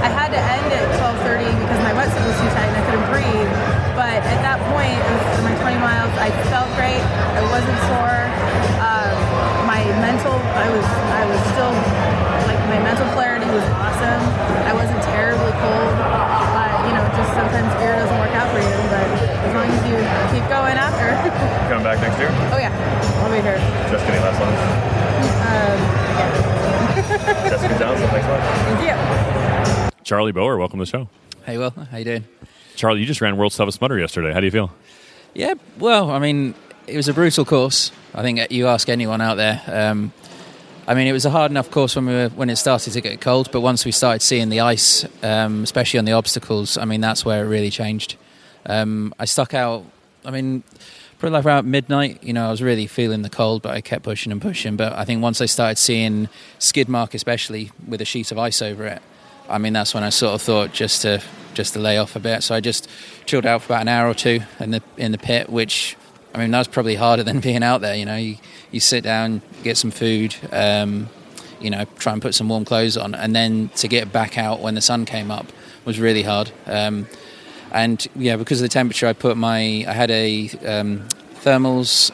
I had to end at 12:30 because my wetsuit was too tight and I couldn't breathe. But at that point, it was for my 20 miles. I felt great. I wasn't sore. I was still like my mental clarity was awesome. I wasn't terribly cold. Just sometimes gear doesn't work out for you, but as long as you keep going after. Coming back next year? Oh yeah, I'll be here. Just getting last lunch. Jessica Johnson, thanks a lot. Thank you. Charlie Bower, welcome to the show. Hey, Will. How you doing? Charlie, you just ran World's Toughest Mudder yesterday. How do you feel? Yeah, well, I mean, it was a brutal course. I think you ask anyone out there. It was a hard enough course when it started to get cold, but once we started seeing the ice, especially on the obstacles, that's where it really changed. I stuck out, probably like around midnight, I was really feeling the cold, but I kept pushing and pushing. But I think once I started seeing skid mark, especially with a sheet of ice over it, that's when I sort of thought just to lay off a bit. So I just chilled out for about an hour or two in the pit, which that was probably harder than being out there. You sit down, get some food, try and put some warm clothes on, and then to get back out when the sun came up was really hard. Because of the temperature, I had a thermals,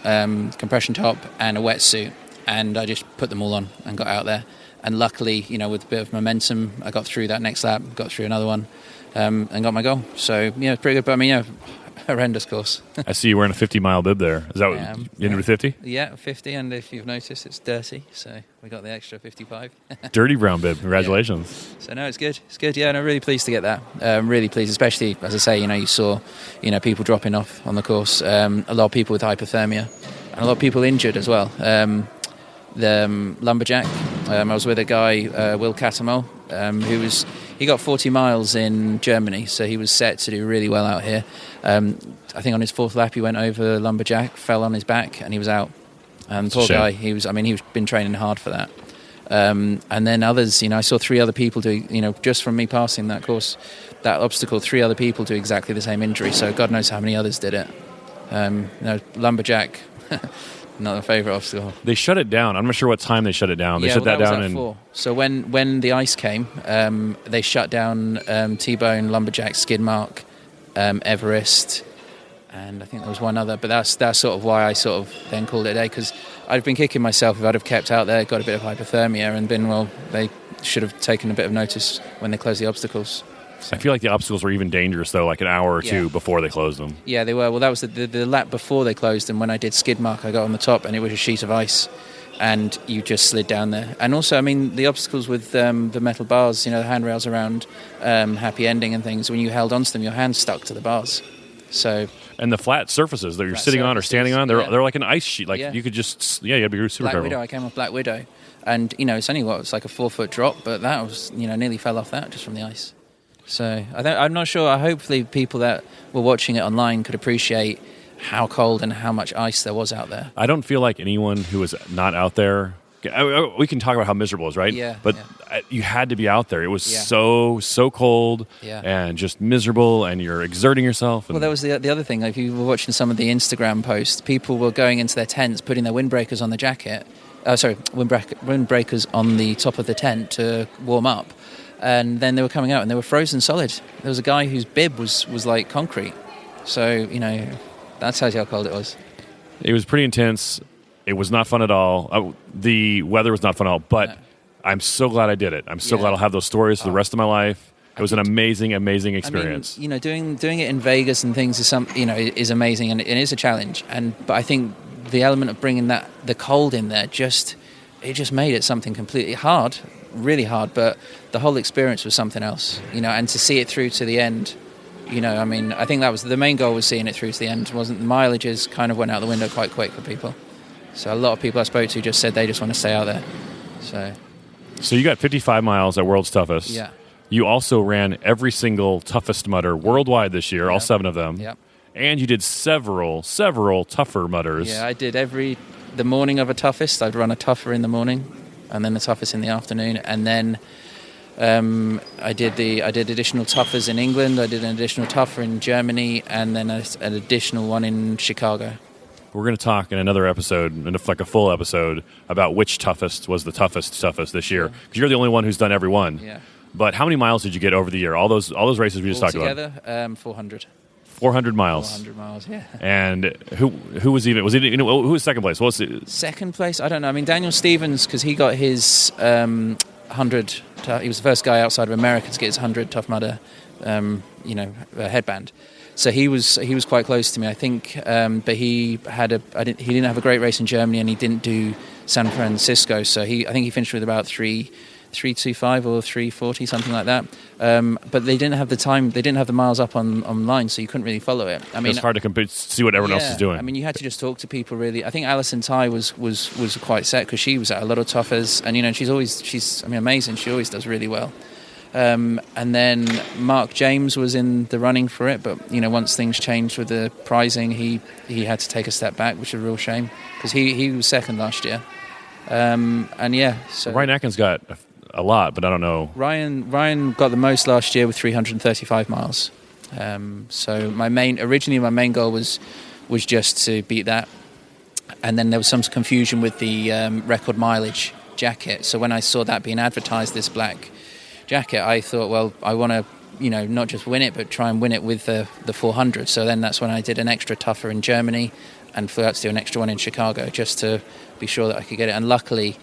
compression top, and a wetsuit, and I just put them all on and got out there. And luckily, with a bit of momentum, I got through that next lap, got through another one, and got my goal. So it's pretty good. But horrendous course. I see you wearing a 50-mile bib there. Is that what you ended with 50? Yeah, 50, and if you've noticed, it's dirty, so we got the extra 55. Dirty brown bib. Congratulations. Yeah. So no, it's good. It's good. Yeah, and I'm really pleased to get that. Really pleased, especially as I say, you saw, people dropping off on the course. A lot of people with hypothermia, and a lot of people injured as well. The lumberjack. I was with a guy, Will Catamol, he got 40 miles in Germany, so he was set to do really well out here. I think on his 4th lap he went over lumberjack, fell on his back, and he was out. Poor guy, he's been training hard for that. And then others, I saw 3 other people do, just from me passing that course, that obstacle, 3 other people do exactly the same injury, so God knows how many others did it. Lumberjack... Not a favourite obstacle. They shut it down. I'm not sure what time they shut it down. They shut that down at 4. So when the ice came, they shut down T-Bone, Lumberjack, Skidmark, Everest, and I think there was one other. But that's sort of why I sort of then called it a day, because I'd been kicking myself if I'd have kept out there, got a bit of hypothermia, and they should have taken a bit of notice when they closed the obstacles. I feel like the obstacles were even dangerous, though, like an hour or two before they closed them. Yeah, they were. Well, that was the lap before they closed, and when I did skid mark, I got on the top, and it was a sheet of ice, and you just slid down there. And also, the obstacles with the metal bars, the handrails around Happy Ending and things, when you held onto them, your hands stuck to the bars. So. And the flat surfaces that you're sitting on or standing on, they're like an ice sheet. Like you could just, you had to be super Black careful. Widow, I came off Black Widow, and it's only it's like a 4-foot drop, but that was nearly fell off that just from the ice. So I'm not sure. Hopefully people that were watching it online could appreciate how cold and how much ice there was out there. I don't feel like anyone who was not out there We can talk about how miserable it was, right? Yeah. But you had to be out there. It was Yeah. so cold Yeah. and just miserable, and you're exerting yourself. And Well, that was the other thing. If you were watching some of the Instagram posts, people were going into their tents, putting their windbreakers on the jacket. Windbreakers on the top of the tent to warm up. And then they were coming out and they were frozen solid. There was a guy whose bib was like concrete. So, that tells you how cold it was. It was pretty intense. It was not fun at all. The weather was not fun at all, but I'm so glad I did it. I'm so glad I'll have those stories for the rest of my life. It was an amazing experience. I mean, doing it in Vegas and things is amazing, and it is a challenge. But I think the element of bringing the cold in there just made it something completely hard, really hard. But the whole experience was something else, and to see it through to the end. I think that was the main goal, was seeing it through to the end. Wasn't the mileages kind of went out the window quite quick for people. So a lot of people I spoke to just said they just want to stay out there. So you got 55 miles at World's Toughest. Yeah. You also ran every single Toughest Mudder worldwide this year, all 7 of them. Yep. And you did several tougher mudders. Yeah, I did the morning of a toughest. I'd run a tougher in the morning, and then the toughest in the afternoon, and then I did additional toughers in England. I did an additional tougher in Germany, and then an additional one in Chicago. We're going to talk in another episode, like a full episode, about which toughest was the toughest this year. Because you're the only one who's done every one. Yeah. But how many miles did you get over the year? All those races we just talked about. Altogether, 400. 400 miles. 400 miles, yeah. And who was even? Who was second place? What was it? Second place? I don't know. I mean, Daniel Stevens, because he got his 100. He was the first guy outside of America to get his 100 Tough Mudder, headband. So he was quite close to me, I think. But he didn't have a great race in Germany, and he didn't do San Francisco. So I think he finished with about 3:25 or 3:40, something like that. But they didn't have the time. They didn't have the miles up online, so you couldn't really follow it. I mean, it's hard to compete, see what everyone else is doing. I mean, you had to just talk to people. Really, I think Alison Tai was quite set because she was at a lot of toughers, and she's amazing. She always does really well. And then Mark James was in the running for it, but once things changed with the prizing, he had to take a step back, which is a real shame because he was second last year. So Ryan Atkins got a lot, but I don't know. Ryan got the most last year with 335 miles. So my main goal was just to beat that, and then there was some confusion with the record mileage jacket. So when I saw that being advertised, this black jacket, I thought, well, I want to not just win it, but try and win it with the 400. So then that's when I did an extra tougher in Germany and flew out to do an extra one in Chicago just to be sure that I could get it. And luckily,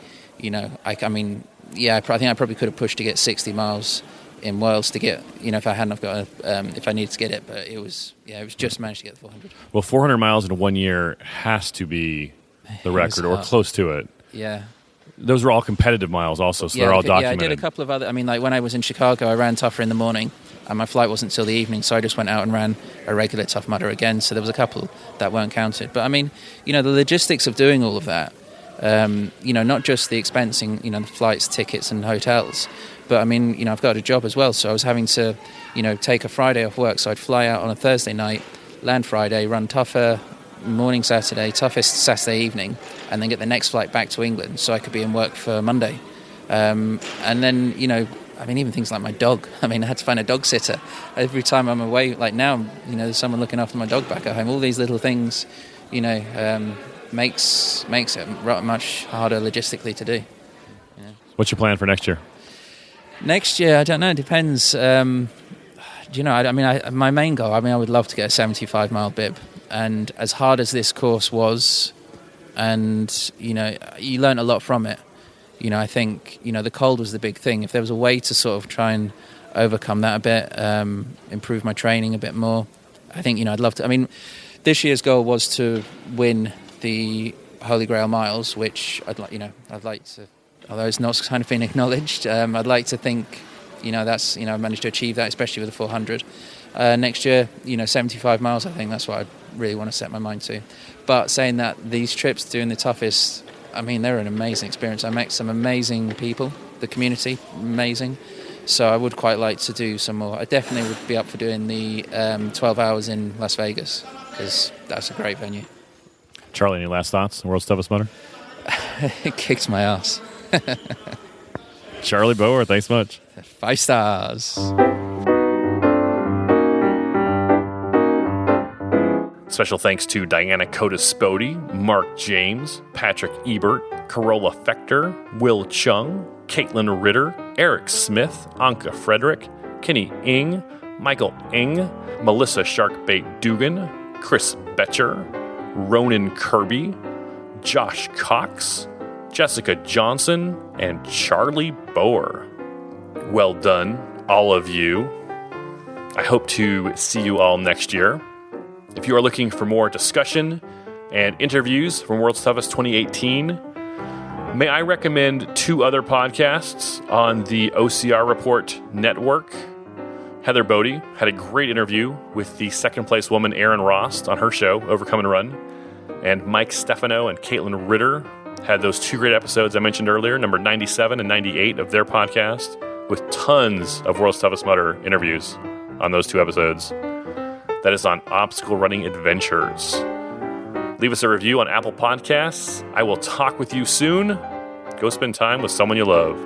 I think I probably could have pushed to get 60 miles in Worlds to get, if I hadn't have got if I needed to get it, but it was just managed to get the 400. Well, 400 miles in 1 year has to be the record or close to it. Yeah. Those were all competitive miles also, so they're all documented. Yeah, I did a couple of other, like when I was in Chicago, I ran tougher in the morning, and my flight wasn't till the evening, so I just went out and ran a regular Tough Mudder again, so there was a couple that weren't counted. But I mean, the logistics of doing all of that, not just the expensing, the flights, tickets and hotels, but I mean, I've got a job as well, so I was having to, take a Friday off work, so I'd fly out on a Thursday night, land Friday, run tougher morning Saturday, toughest Saturday evening, and then get the next flight back to England so I could be in work for Monday. And then, even things like my dog. I had to find a dog sitter. Every time I'm away, like now, there's someone looking after my dog back at home. All these little things, makes it much harder logistically to do. Yeah. What's your plan for next year? Next year, I don't know. It depends. My main goal, I would love to get a 75-mile bib. And as hard as this course was, and, you learn a lot from it. I think, the cold was the big thing. If there was a way to sort of try and overcome that a bit, improve my training a bit more, I think, I'd love to. This year's goal was to win the Holy Grail miles, which I'd like to, although it's not kind of been acknowledged, I'd like to think, that's, I've managed to achieve that, especially with the 400. Next year, 75 miles, I think that's what I really want to set my mind to. But saying that, these trips doing the toughest, they're an amazing experience. I met some amazing people, the community, amazing. So I would quite like to do some more. I definitely would be up for doing the 12 hours in Las Vegas, because that's a great venue. Charlie, any last thoughts on World's Toughest Mudder? It kicks my ass. Charlie Bower, thanks much. 5 stars. Special thanks to Diana Coda-Spody, Mark James, Patrick Ebert, Carola Fector, Will Chung, Caitlin Ritter, Eric Smith, Anka Frederick, Kenny Ing, Michael Ing, Melissa Sharkbait Dugan, Chris Betcher, Ronan Kirby, Josh Cox, Jessica Johnson, and Charlie Bower. Well done, all of you. I hope to see you all next year. If you are looking for more discussion and interviews from World's Toughest 2018, may I recommend 2 other podcasts on the OCR Report Network. Heather Bodie had a great interview with the second place woman Erin Rost on her show, Overcome and Run. And Mike Stefano and Caitlin Ritter had those 2 great episodes I mentioned earlier, number 97 and 98 of their podcast, with tons of World's Toughest Mudder interviews on those 2 episodes. That is on Obstacle Running Adventures. Leave us a review on Apple Podcasts. I will talk with you soon. Go spend time with someone you love.